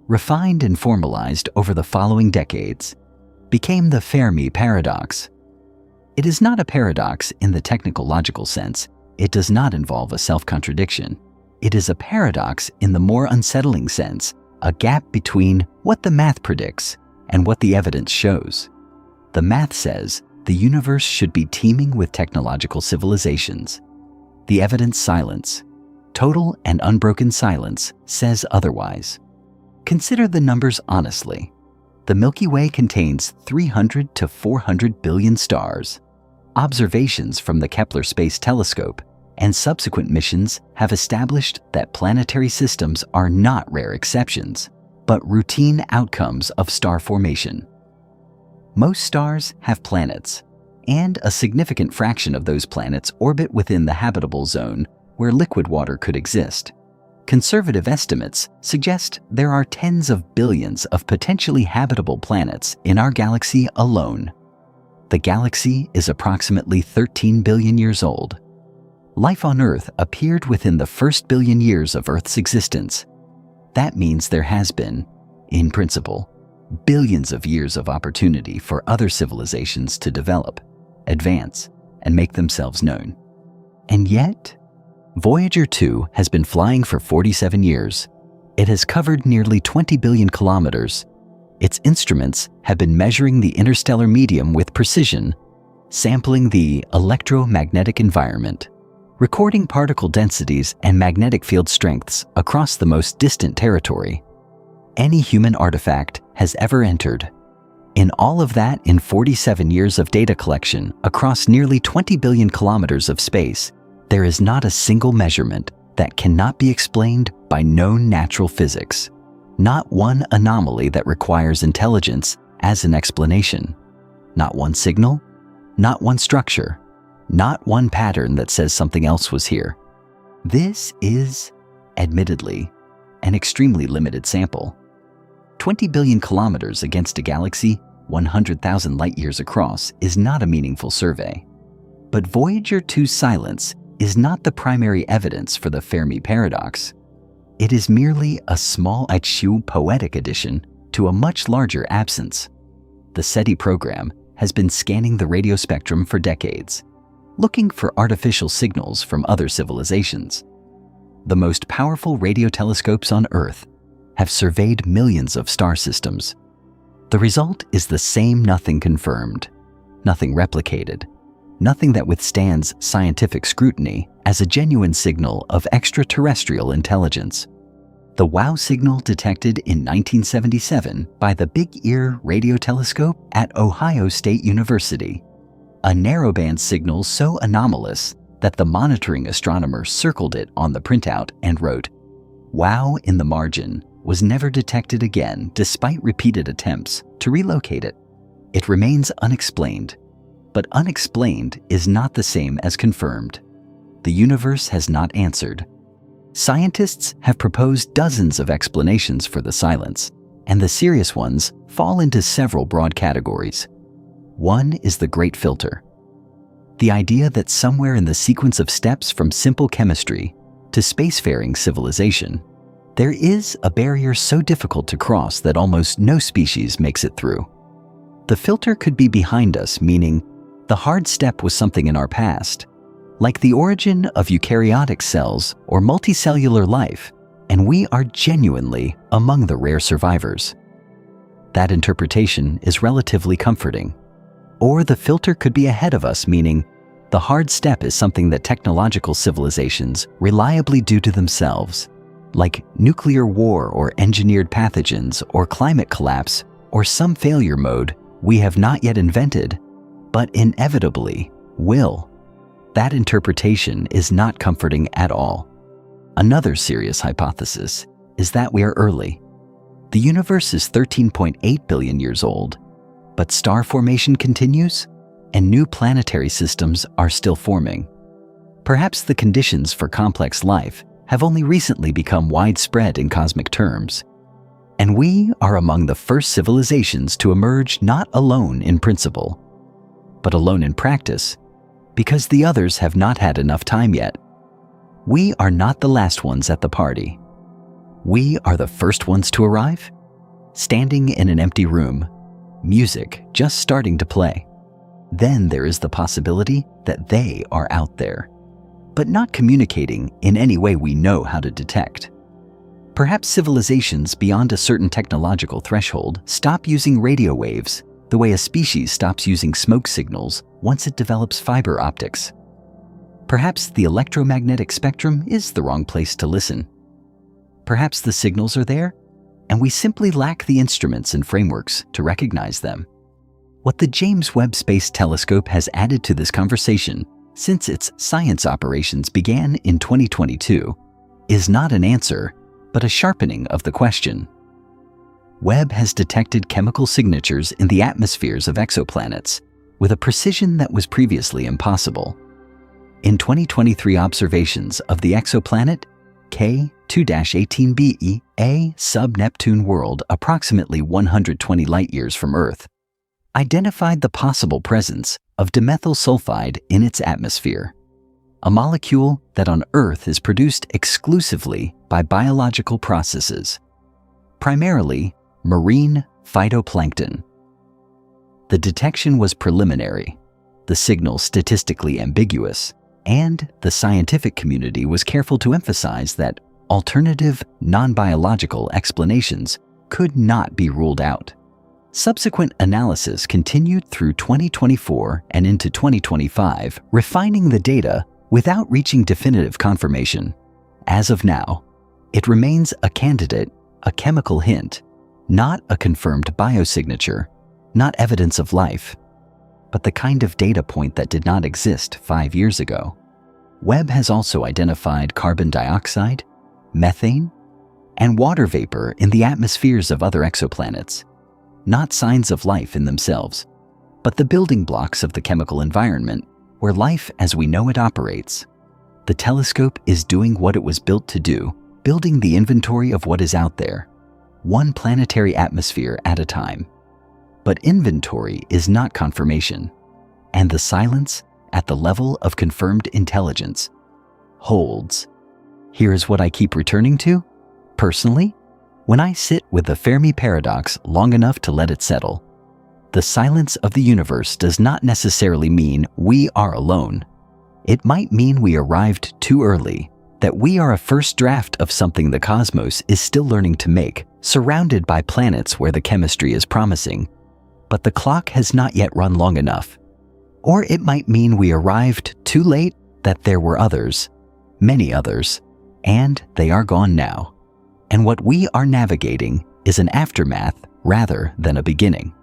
refined and formalized over the following decades, became the Fermi paradox. It is not a paradox in the technical logical sense. It does not involve a self-contradiction. It is a paradox in the more unsettling sense, a gap between what the math predicts and what the evidence shows. The math says the universe should be teeming with technological civilizations. The evidence silence, total and unbroken silence, says otherwise. Consider the numbers honestly. The Milky Way contains 300 to 400 billion stars. Observations from the Kepler Space Telescope and subsequent missions have established that planetary systems are not rare exceptions, but routine outcomes of star formation. Most stars have planets, and a significant fraction of those planets orbit within the habitable zone where liquid water could exist. Conservative estimates suggest there are tens of billions of potentially habitable planets in our galaxy alone. The galaxy is approximately 13 billion years old. Life on Earth appeared within the first billion years of Earth's existence. That means there has been, in principle, billions of years of opportunity for other civilizations to develop, advance, and make themselves known. And yet, Voyager 2 has been flying for 47 years. It has covered nearly 20 billion kilometers. Its instruments have been measuring the interstellar medium with precision, sampling the electromagnetic environment, recording particle densities and magnetic field strengths across the most distant territory any human artifact has ever entered. In all of that, in 47 years of data collection across nearly 20 billion kilometers of space, there is not a single measurement that cannot be explained by known natural physics. Not one anomaly that requires intelligence as an explanation. Not one signal, not one structure, not one pattern that says something else was here. This is, admittedly, an extremely limited sample. 20 billion kilometers against a galaxy 100,000 light-years across is not a meaningful survey. But Voyager 2's silence is not the primary evidence for the Fermi paradox. It is merely a small, poetic addition to a much larger absence. The SETI program has been scanning the radio spectrum for decades, looking for artificial signals from other civilizations. The most powerful radio telescopes on Earth have surveyed millions of star systems. The result is the same nothing confirmed, nothing replicated, nothing that withstands scientific scrutiny as a genuine signal of extraterrestrial intelligence. The WOW signal detected in 1977 by the Big Ear radio telescope at Ohio State University, a narrowband signal so anomalous that the monitoring astronomer circled it on the printout and wrote, "WOW" in the margin, was never detected again despite repeated attempts to relocate it. It remains unexplained, but unexplained is not the same as confirmed. The universe has not answered. Scientists have proposed dozens of explanations for the silence, and the serious ones fall into several broad categories. One is the Great Filter. The idea that somewhere in the sequence of steps from simple chemistry to spacefaring civilization, there is a barrier so difficult to cross that almost no species makes it through. The filter could be behind us, meaning the hard step was something in our past, like the origin of eukaryotic cells or multicellular life, and we are genuinely among the rare survivors. That interpretation is relatively comforting. Or the filter could be ahead of us, meaning the hard step is something that technological civilizations reliably do to themselves, like nuclear war or engineered pathogens or climate collapse or some failure mode we have not yet invented, but inevitably will. That interpretation is not comforting at all. Another serious hypothesis is that we are early. The universe is 13.8 billion years old, but star formation continues and new planetary systems are still forming. Perhaps the conditions for complex life have only recently become widespread in cosmic terms, and we are among the first civilizations to emerge not alone in principle, but alone in practice, because the others have not had enough time yet. We are not the last ones at the party. We are the first ones to arrive, standing in an empty room, music just starting to play. Then there is the possibility that they are out there, but not communicating in any way we know how to detect. Perhaps civilizations beyond a certain technological threshold stop using radio waves the way a species stops using smoke signals once it develops fiber optics. Perhaps the electromagnetic spectrum is the wrong place to listen. Perhaps the signals are there, and we simply lack the instruments and frameworks to recognize them. What the James Webb Space Telescope has added to this conversation since its science operations began in 2022 is not an answer, but a sharpening of the question. Webb has detected chemical signatures in the atmospheres of exoplanets with a precision that was previously impossible. In 2023 observations of the exoplanet K2-18b, a sub-Neptune world approximately 120 light-years from Earth, identified the possible presence of dimethyl sulfide in its atmosphere, a molecule that on Earth is produced exclusively by biological processes, primarily marine phytoplankton. The detection was preliminary, the signal statistically ambiguous, and the scientific community was careful to emphasize that alternative, non-biological explanations could not be ruled out. Subsequent analysis continued through 2024 and into 2025, refining the data without reaching definitive confirmation. As of now, it remains a candidate, a chemical hint, not a confirmed biosignature, not evidence of life, but the kind of data point that did not exist 5 years ago. Webb has also identified carbon dioxide, methane, and water vapor in the atmospheres of other exoplanets, not signs of life in themselves, but the building blocks of the chemical environment where life as we know it operates. The telescope is doing what it was built to do, building the inventory of what is out there, one planetary atmosphere at a time. But inventory is not confirmation, and the silence at the level of confirmed intelligence holds. Here's what I keep returning to, personally, when I sit with the Fermi paradox long enough to let it settle. The silence of the universe does not necessarily mean we are alone. It might mean we arrived too early, that we are a first draft of something the cosmos is still learning to make, surrounded by planets where the chemistry is promising, but the clock has not yet run long enough. Or it might mean we arrived too late, that there were others, many others, and they are gone now. And what we are navigating is an aftermath rather than a beginning.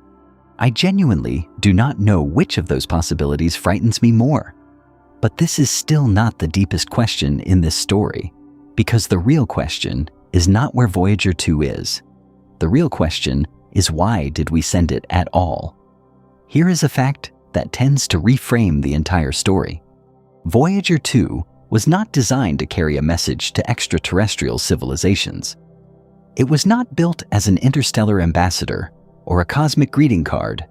I genuinely do not know which of those possibilities frightens me more. But this is still not the deepest question in this story, because the real question is not where Voyager 2 is. The real question is why did we send it at all? Here is a fact that tends to reframe the entire story. Voyager 2 was not designed to carry a message to extraterrestrial civilizations. It was not built as an interstellar ambassador or a cosmic greeting card.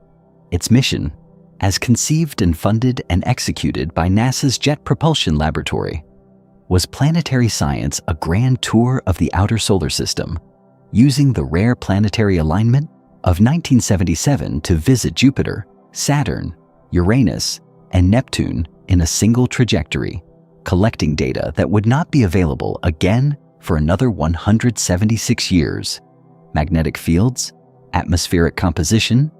Its mission, as conceived and funded and executed by NASA's Jet Propulsion Laboratory, was planetary science, a grand tour of the outer solar system, using the rare planetary alignment of 1977 to visit Jupiter, Saturn, Uranus, and Neptune in a single trajectory, collecting data that would not be available again for another 176 years. Magnetic fields, atmospheric composition,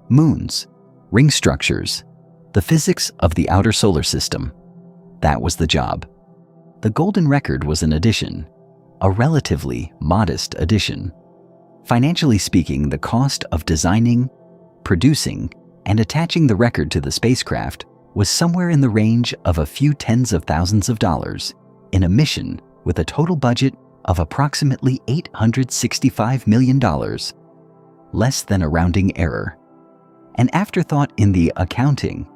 moons, ring structures, the physics of the outer solar system. That was the job. The golden record was an addition, a relatively modest addition. Financially speaking, the cost of designing, producing, and attaching the record to the spacecraft was somewhere in the range of a few tens of thousands of dollars in a mission with a total budget of approximately $865 million, less than a rounding error. An afterthought in the accounting,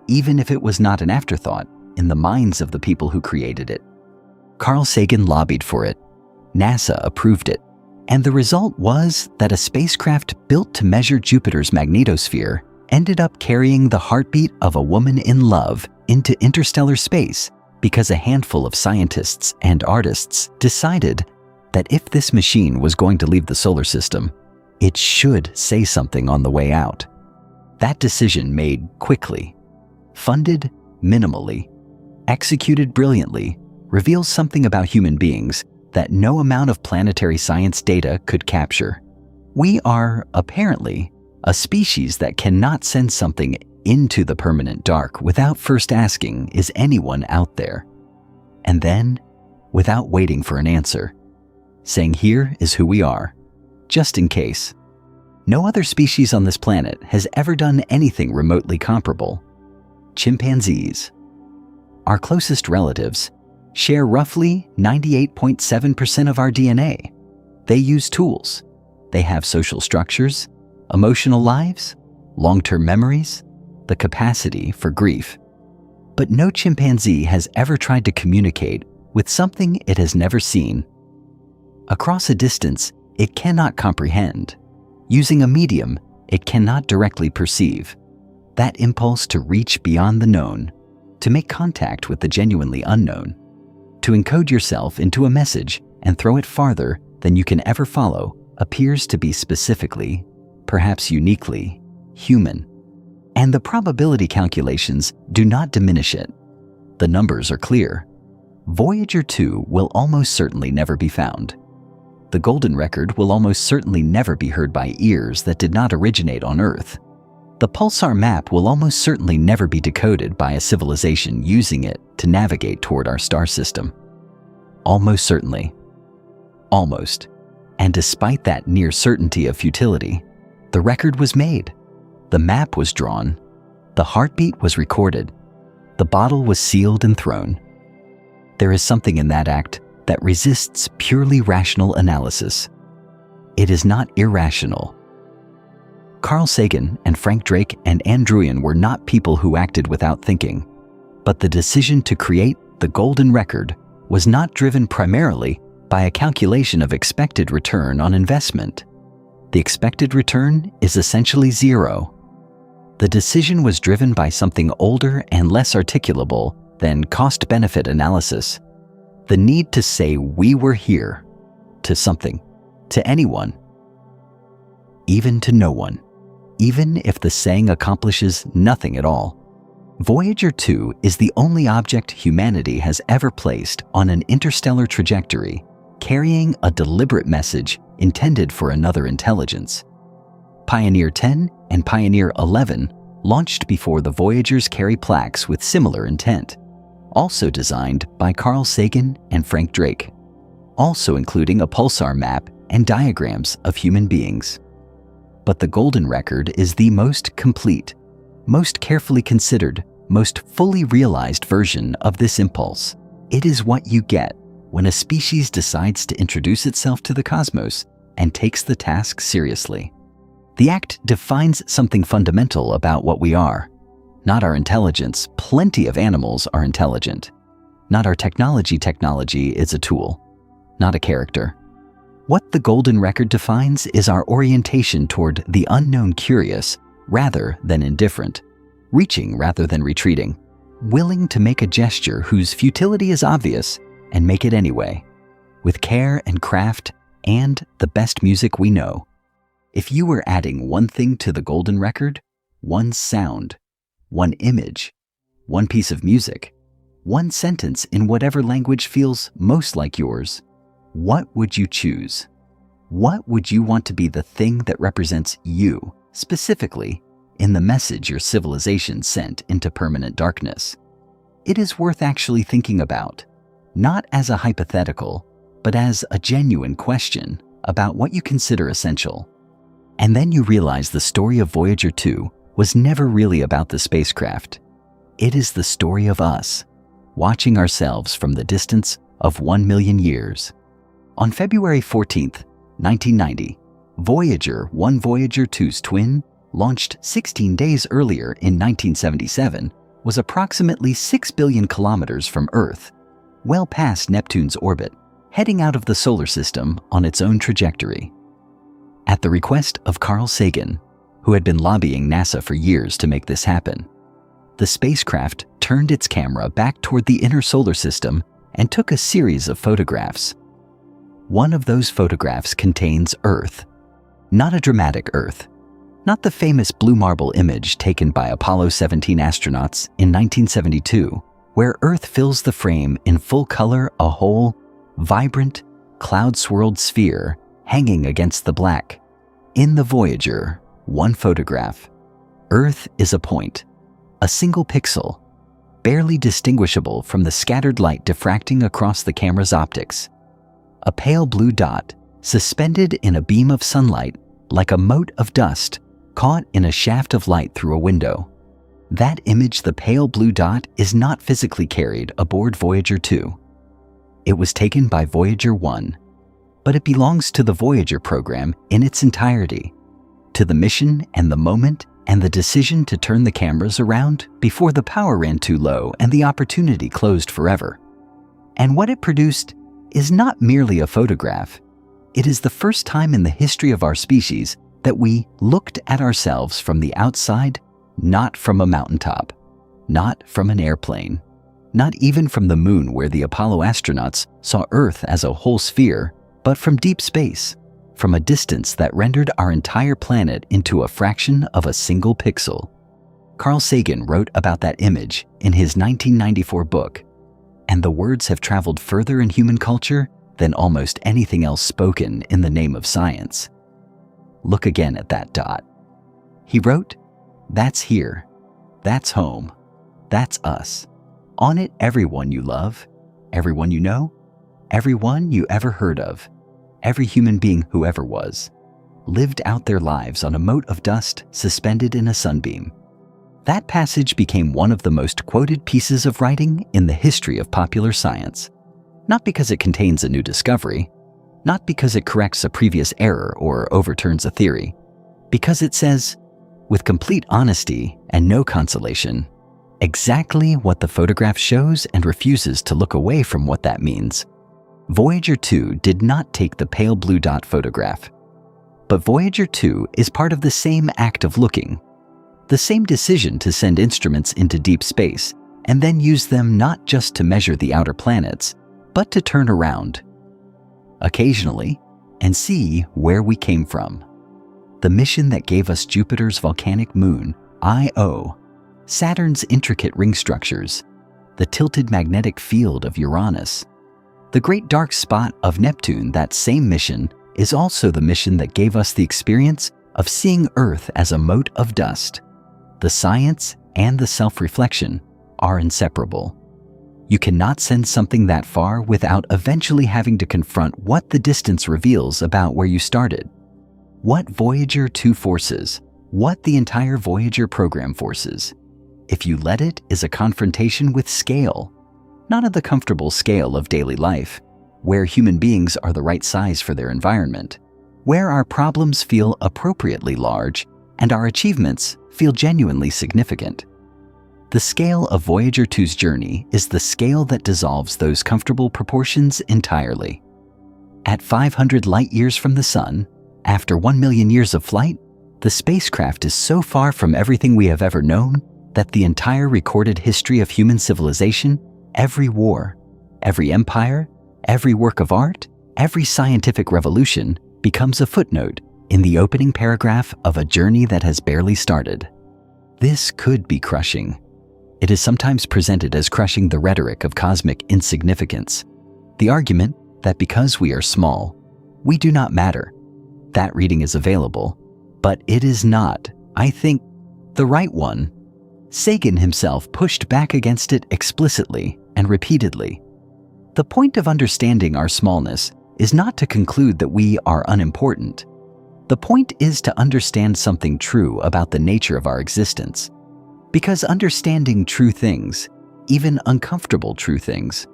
even if it was not an afterthought in the minds of the people who created it. Carl Sagan lobbied for it, NASA approved it, and the result was that a spacecraft built to measure Jupiter's magnetosphere ended up carrying the heartbeat of a woman in love into interstellar space because a handful of scientists and artists decided that if this machine was going to leave the solar system, it should say something on the way out. That decision made quickly, funded minimally, executed brilliantly, reveals something about human beings that no amount of planetary science data could capture. We are, apparently, a species that cannot send something into the permanent dark without first asking, is anyone out there? And then, without waiting for an answer, saying here is who we are, just in case. No other species on this planet has ever done anything remotely comparable. Chimpanzees, our closest relatives, share roughly 98.7% of our DNA. They use tools. They have social structures, emotional lives, long-term memories, the capacity for grief. But no chimpanzee has ever tried to communicate with something it has never seen. Across a distance it cannot comprehend. Using a medium it cannot directly perceive. That impulse to reach beyond the known, to make contact with the genuinely unknown, to encode yourself into a message and throw it farther than you can ever follow, appears to be specifically, perhaps uniquely, human. And the probability calculations do not diminish it. The numbers are clear. Voyager 2 will almost certainly never be found. The golden record will almost certainly never be heard by ears that did not originate on Earth. The pulsar map will almost certainly never be decoded by a civilization using it to navigate toward our star system. Almost certainly. Almost. And despite that near certainty of futility, the record was made. The map was drawn. The heartbeat was recorded. The bottle was sealed and thrown. There is something in that act that resists purely rational analysis. It is not irrational. Carl Sagan and Frank Drake and Andrewian were not people who acted without thinking, but the decision to create the golden record was not driven primarily by a calculation of expected return on investment. The expected return is essentially zero. The decision was driven by something older and less articulable than cost-benefit analysis. The need to say we were here, to something, to anyone, even to no one, even if the saying accomplishes nothing at all. Voyager 2 is the only object humanity has ever placed on an interstellar trajectory, carrying a deliberate message intended for another intelligence. Pioneer 10 and Pioneer 11 launched before the Voyagers carry plaques with similar intent, also designed by Carl Sagan and Frank Drake, also including a pulsar map and diagrams of human beings. But the golden record is the most complete, most carefully considered, most fully realized version of this impulse. It is what you get when a species decides to introduce itself to the cosmos and takes the task seriously. The act defines something fundamental about what we are. Not our intelligence, plenty of animals are intelligent. Not our technology is a tool, not a character. What the golden record defines is our orientation toward the unknown curious rather than indifferent, reaching rather than retreating, willing to make a gesture whose futility is obvious and make it anyway, with care and craft and the best music we know. If you were adding one thing to the golden record, one sound, one image, one piece of music, one sentence in whatever language feels most like yours, what would you choose? What would you want to be the thing that represents you, specifically, in the message your civilization sent into permanent darkness? It is worth actually thinking about, not as a hypothetical, but as a genuine question about what you consider essential. And then you realize the story of Voyager 2 was never really about the spacecraft. It is the story of us, watching ourselves from the distance of 1 million years. On February 14th, 1990, Voyager 1 Voyager 2's twin, launched 16 days earlier in 1977, was approximately 6 billion kilometers from Earth, well past Neptune's orbit, heading out of the solar system on its own trajectory. At the request of Carl Sagan, who had been lobbying NASA for years to make this happen. The spacecraft turned its camera back toward the inner solar system and took a series of photographs. One of those photographs contains Earth. Not a dramatic Earth. Not the famous blue marble image taken by Apollo 17 astronauts in 1972, where Earth fills the frame in full color, a whole, vibrant, cloud-swirled sphere hanging against the black. In the Voyager, one photograph, Earth is a point, a single pixel, barely distinguishable from the scattered light diffracting across the camera's optics. A pale blue dot, suspended in a beam of sunlight like a mote of dust caught in a shaft of light through a window. That image, the pale blue dot, is not physically carried aboard Voyager 2. It was taken by Voyager 1, but it belongs to the Voyager program in its entirety, to the mission and the moment and the decision to turn the cameras around before the power ran too low and the opportunity closed forever. And what it produced is not merely a photograph. It is the first time in the history of our species that we looked at ourselves from the outside, not from a mountaintop, not from an airplane, not even from the moon where the Apollo astronauts saw Earth as a whole sphere, but from deep space, from a distance that rendered our entire planet into a fraction of a single pixel. Carl Sagan wrote about that image in his 1994 book, and the words have traveled further in human culture than almost anything else spoken in the name of science. Look again at that dot. He wrote, "That's here. That's home. That's us. On it, everyone you love, everyone you know, everyone you ever heard of, every human being who ever was, lived out their lives on a mote of dust suspended in a sunbeam." That passage became one of the most quoted pieces of writing in the history of popular science. Not because it contains a new discovery, not because it corrects a previous error or overturns a theory, because it says, with complete honesty and no consolation, exactly what the photograph shows and refuses to look away from what that means. Voyager 2 did not take the pale blue dot photograph, but Voyager 2 is part of the same act of looking, the same decision to send instruments into deep space and then use them not just to measure the outer planets, but to turn around, occasionally, and see where we came from. The mission that gave us Jupiter's volcanic moon, Io, Saturn's intricate ring structures, the tilted magnetic field of Uranus, the great dark spot of Neptune. That same mission is also the mission that gave us the experience of seeing Earth as a mote of dust. The science and the self-reflection are inseparable. You cannot send something that far without eventually having to confront what the distance reveals about where you started. What Voyager 2 forces, what the entire Voyager program forces, if you let it, is a confrontation with scale, not at the comfortable scale of daily life, where human beings are the right size for their environment, where our problems feel appropriately large and our achievements feel genuinely significant. The scale of Voyager 2's journey is the scale that dissolves those comfortable proportions entirely. At 500 light-years from the Sun, after 1 million years of flight, the spacecraft is so far from everything we have ever known that the entire recorded history of human civilization, every war, every empire, every work of art, every scientific revolution becomes a footnote in the opening paragraph of a journey that has barely started. This could be crushing. It is sometimes presented as crushing the rhetoric of cosmic insignificance, the argument that because we are small, we do not matter. That reading is available, but it is not, I think, the right one. Sagan himself pushed back against it explicitly and repeatedly. The point of understanding our smallness is not to conclude that we are unimportant. The point is to understand something true about the nature of our existence. Because understanding true things, even uncomfortable true things,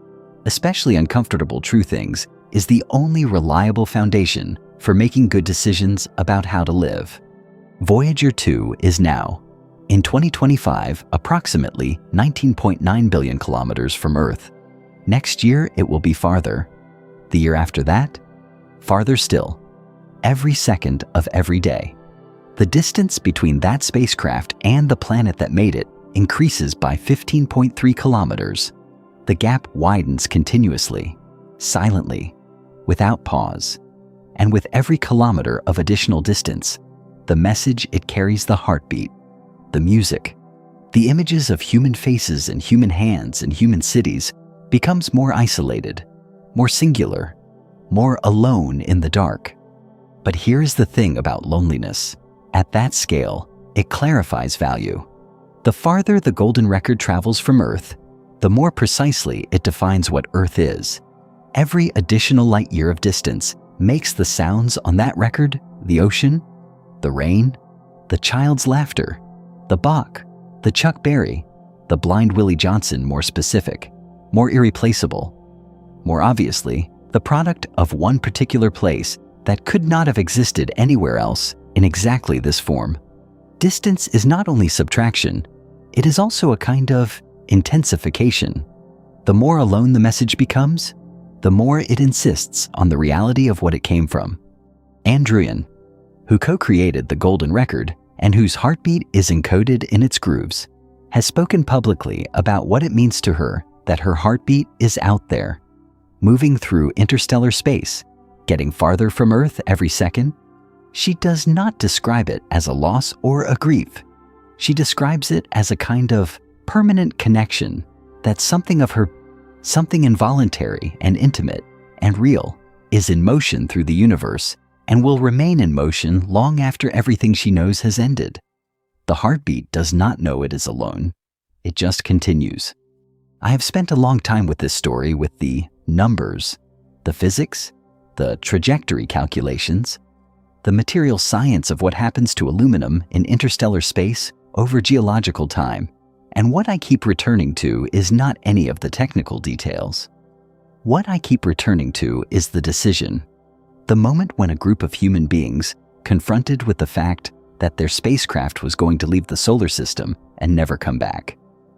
especially uncomfortable true things, is the only reliable foundation for making good decisions about how to live. Voyager 2 is now, in 2025, approximately 19.9 billion kilometers from Earth. Next year, it will be farther. The year after that, farther still. Every second of every day. The distance between that spacecraft and the planet that made it increases by 15.3 kilometers. The gap widens continuously, silently, without pause. And with every kilometer of additional distance, the message it carries, the heartbeat, the music, the images of human faces and human hands and human cities, becomes more isolated, more singular, more alone in the dark. But here is the thing about loneliness. At that scale, it clarifies value. The farther the golden record travels from Earth, the more precisely it defines what Earth is. Every additional light year of distance makes the sounds on that record, the ocean, the rain, the child's laughter, the Bach, the Chuck Berry, the blind Willie Johnson more specific, more irreplaceable, more obviously the product of one particular place that could not have existed anywhere else in exactly this form. Distance is not only subtraction, it is also a kind of intensification. The more alone the message becomes, the more it insists on the reality of what it came from. Ann Druyan, who co-created the golden record and whose heartbeat is encoded in its grooves, has spoken publicly about what it means to her that her heartbeat is out there, moving through interstellar space, getting farther from Earth every second. She does not describe it as a loss or a grief. She describes it as a kind of permanent connection, that something of her, something involuntary and intimate and real, is in motion through the universe and will remain in motion long after everything she knows has ended. The heartbeat does not know it is alone. It just continues. I have spent a long time with this story, with the numbers, the physics, the trajectory calculations, the material science of what happens to aluminum in interstellar space over geological time. And what I keep returning to is not any of the technical details. What I keep returning to is the decision. The moment when a group of human beings, confronted with the fact that their spacecraft was going to leave the solar system and never come back,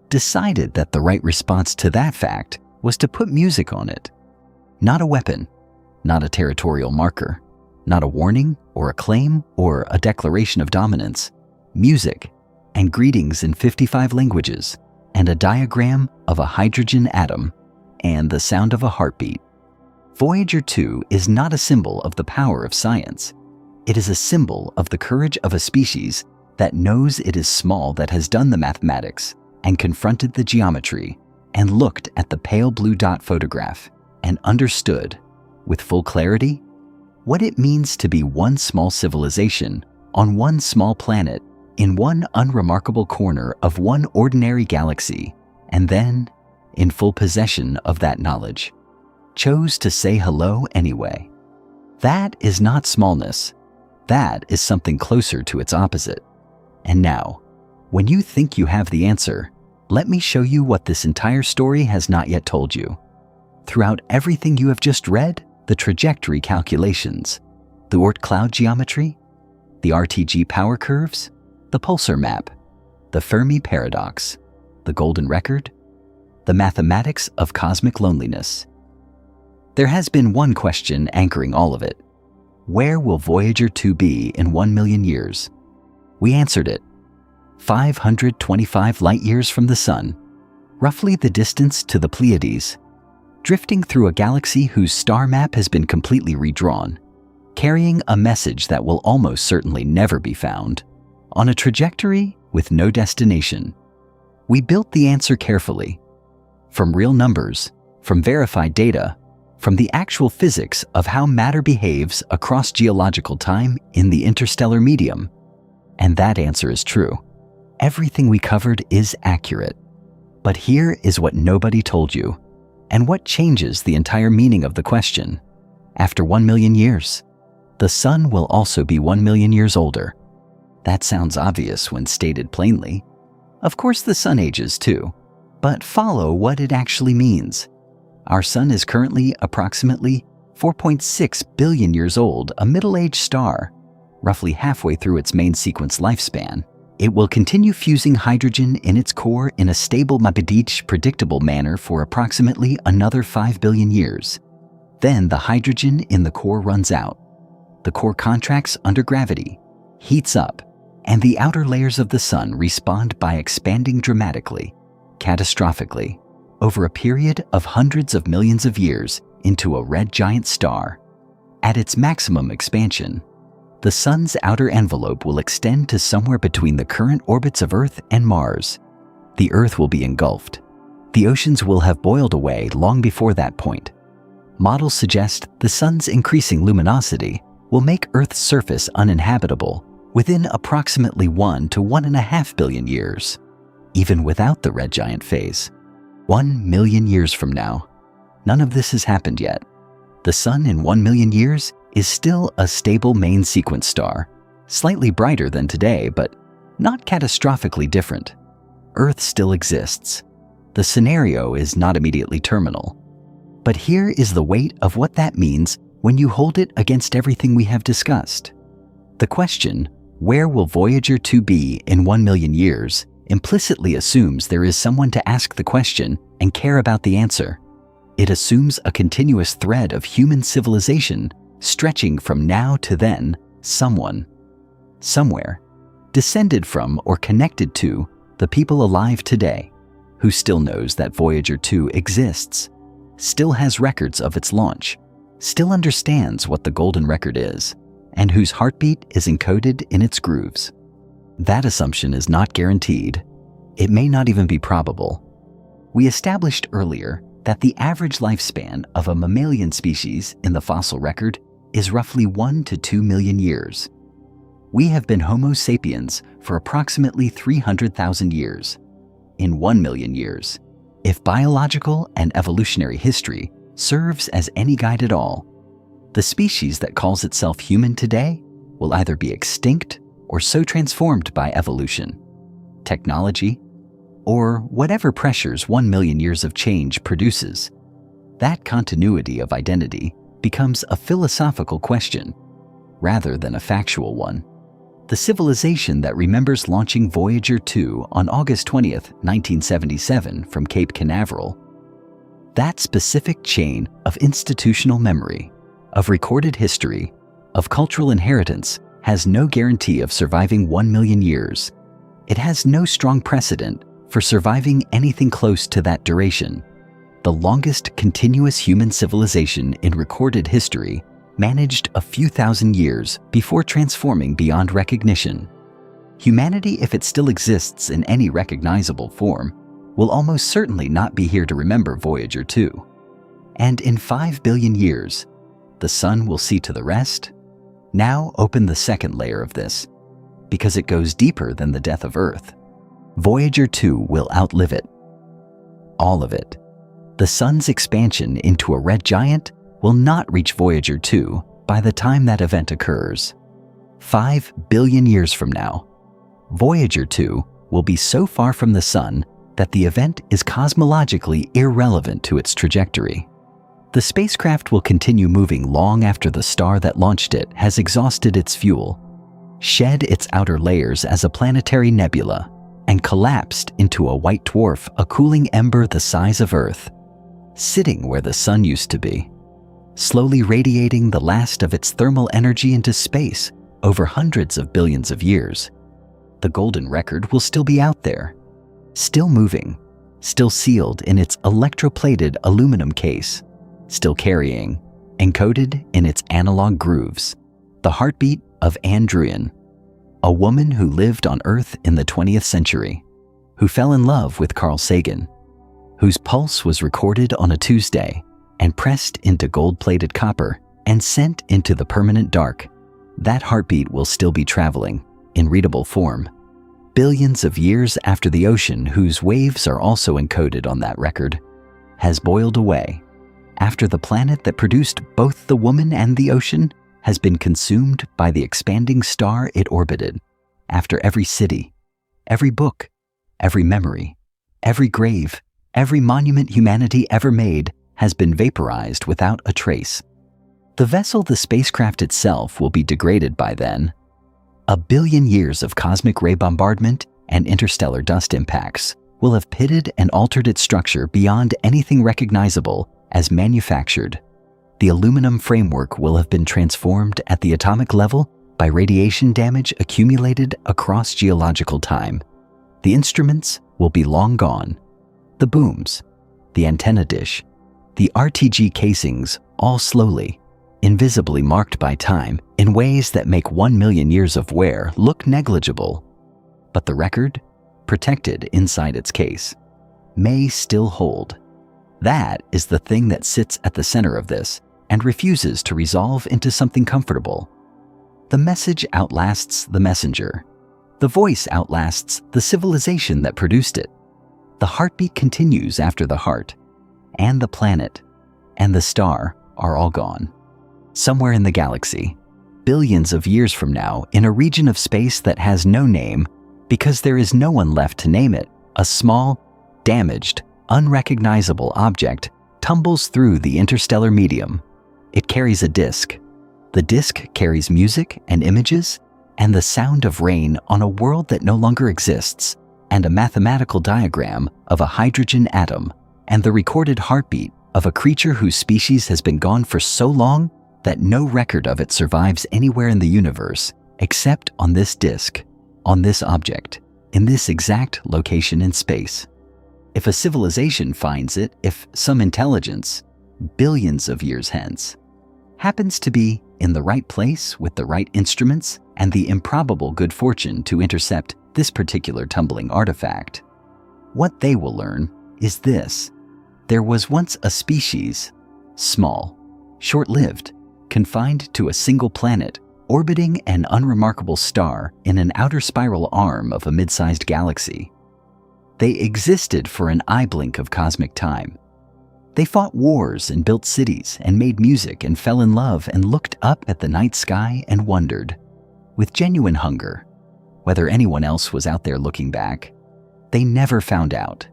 decided that the right response to that fact was to put music on it. Not a weapon, not a territorial marker, not a warning or a claim or a declaration of dominance. Music and greetings in 55 languages, and a diagram of a hydrogen atom, and the sound of a heartbeat. Voyager 2 is not a symbol of the power of science. It is a symbol of the courage of a species that knows it is small, that has done the mathematics and confronted the geometry and looked at the pale blue dot photograph and understood, with full clarity, what it means to be one small civilization on one small planet in one unremarkable corner of one ordinary galaxy, and then, in full possession of that knowledge, chose to say hello anyway. That is not smallness. That is something closer to its opposite. And now, when you think you have the answer, let me show you what this entire story has not yet told you. Throughout everything you have just read, the trajectory calculations, the Oort cloud geometry, the RTG power curves, the pulsar map, the Fermi paradox, the golden record, the mathematics of cosmic loneliness. There has been one question anchoring all of it. Where will Voyager 2 be in 1 million years? We answered it. 525 light years from the Sun, roughly the distance to the Pleiades, drifting through a galaxy whose star map has been completely redrawn, carrying a message that will almost certainly never be found, on a trajectory with no destination. We built the answer carefully, from real numbers, from verified data, from the actual physics of how matter behaves across geological time in the interstellar medium. And that answer is true. Everything we covered is accurate. But here is what nobody told you, and what changes the entire meaning of the question. After 1 million years, the Sun will also be 1 million years older. That sounds obvious when stated plainly. Of course the Sun ages too, but follow what it actually means. Our Sun is currently approximately 4.6 billion years old, a middle-aged star, roughly halfway through its main sequence lifespan. It will continue fusing hydrogen in its core in a stable, predictable manner for approximately another 5 billion years. Then the hydrogen in the core runs out. The core contracts under gravity, heats up, and the outer layers of the sun respond by expanding dramatically, catastrophically, over a period of hundreds of millions of years into a red giant star. At its maximum expansion, the sun's outer envelope will extend to somewhere between the current orbits of Earth and Mars. The Earth will be engulfed. The oceans will have boiled away long before that point. Models suggest the sun's increasing luminosity will make Earth's surface uninhabitable within approximately 1 to 1.5 billion years, even without the red giant phase. 1 million years from now, none of this has happened yet. The sun in 1 million years is still a stable main sequence star, slightly brighter than today, but not catastrophically different. Earth still exists. The scenario is not immediately terminal. But here is the weight of what that means when you hold it against everything we have discussed. The question, where will Voyager 2 be in 1 million years, implicitly assumes there is someone to ask the question and care about the answer. It assumes a continuous thread of human civilization stretching from now to then, someone, somewhere, descended from or connected to the people alive today, who still knows that Voyager 2 exists, still has records of its launch, still understands what the golden record is, and whose heartbeat is encoded in its grooves. That assumption is not guaranteed. It may not even be probable. We established earlier that the average lifespan of a mammalian species in the fossil record is roughly 1 to 2 million years. We have been Homo sapiens for approximately 300,000 years. In 1 million years, if biological and evolutionary history serves as any guide at all, the species that calls itself human today will either be extinct or so transformed by evolution, technology, or whatever pressures 1 million years of change produces. That continuity of identity becomes a philosophical question rather than a factual one. The civilization that remembers launching Voyager 2 on August 20th, 1977 from Cape Canaveral, that specific chain of institutional memory, of recorded history, of cultural inheritance has no guarantee of surviving 1 million years. It has no strong precedent for surviving anything close to that duration. The longest continuous human civilization in recorded history managed a few thousand years before transforming beyond recognition. Humanity, if it still exists in any recognizable form, will almost certainly not be here to remember Voyager 2. And in 5 billion years, the sun will see to the rest. Now open the second layer of this, because it goes deeper than the death of Earth. Voyager 2 will outlive it. All of it. The sun's expansion into a red giant will not reach Voyager 2 by the time that event occurs. 5 billion years from now, Voyager 2 will be so far from the sun that the event is cosmologically irrelevant to its trajectory. The spacecraft will continue moving long after the star that launched it has exhausted its fuel, shed its outer layers as a planetary nebula, and collapsed into a white dwarf, a cooling ember the size of Earth, sitting where the sun used to be, slowly radiating the last of its thermal energy into space over hundreds of billions of years. The golden record will still be out there, still moving, still sealed in its electroplated aluminum case, still carrying, encoded in its analog grooves, the heartbeat of Anne Druyan, a woman who lived on Earth in the 20th century, who fell in love with Carl Sagan, whose pulse was recorded on a Tuesday and pressed into gold-plated copper and sent into the permanent dark. That heartbeat will still be traveling, in readable form, billions of years after the ocean, whose waves are also encoded on that record, has boiled away, after the planet that produced both the woman and the ocean has been consumed by the expanding star it orbited, after every city, every book, every memory, every grave, every monument humanity ever made has been vaporized without a trace. The vessel, the spacecraft itself, will be degraded by then. 1 billion years of cosmic ray bombardment and interstellar dust impacts will have pitted and altered its structure beyond anything recognizable as manufactured. The aluminum framework will have been transformed at the atomic level by radiation damage accumulated across geological time. The instruments will be long gone. The booms, the antenna dish, the RTG casings, all slowly, invisibly marked by time in ways that make 1 million years of wear look negligible. But the record, protected inside its case, may still hold. That is the thing that sits at the center of this and refuses to resolve into something comfortable. The message outlasts the messenger. The voice outlasts the civilization that produced it. The heartbeat continues after the heart, and the planet and the star are all gone. Somewhere in the galaxy, billions of years from now, in a region of space that has no name because there is no one left to name it, a small, damaged, unrecognizable object tumbles through the interstellar medium. It carries a disk. The disk carries music and images and the sound of rain on a world that no longer exists, and a mathematical diagram of a hydrogen atom, and the recorded heartbeat of a creature whose species has been gone for so long that no record of it survives anywhere in the universe except on this disk, on this object, in this exact location in space. If a civilization finds it, if some intelligence, billions of years hence, happens to be in the right place with the right instruments and the improbable good fortune to intercept this particular tumbling artifact, what they will learn is this: there was once a species, small, short-lived, confined to a single planet, orbiting an unremarkable star in an outer spiral arm of a mid-sized galaxy. They existed for an eye blink of cosmic time. They fought wars and built cities and made music and fell in love and looked up at the night sky and wondered, with genuine hunger, whether anyone else was out there looking back. They never found out.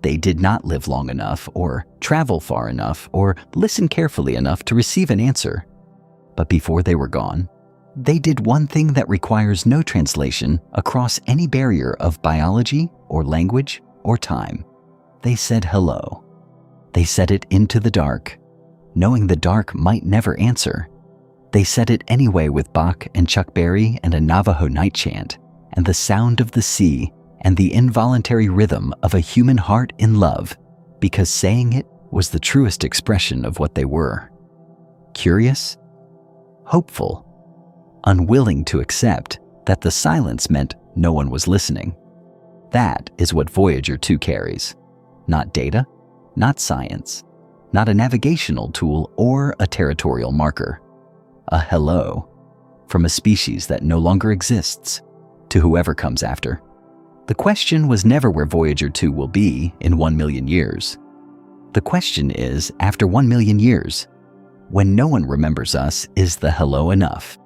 They did not live long enough or travel far enough or listen carefully enough to receive an answer. But before they were gone, they did one thing that requires no translation across any barrier of biology or language or time. They said hello. They said it into the dark, knowing the dark might never answer. They said it anyway with Bach and Chuck Berry and a Navajo night chant, and the sound of the sea and the involuntary rhythm of a human heart in love, because saying it was the truest expression of what they were. Curious, hopeful, unwilling to accept that the silence meant no one was listening. That is what Voyager 2 carries. Not data, not science, not a navigational tool or a territorial marker. A hello from a species that no longer exists to whoever comes after. The question was never where Voyager 2 will be in 1 million years. The question is, after 1 million years, when no one remembers us, is the hello enough?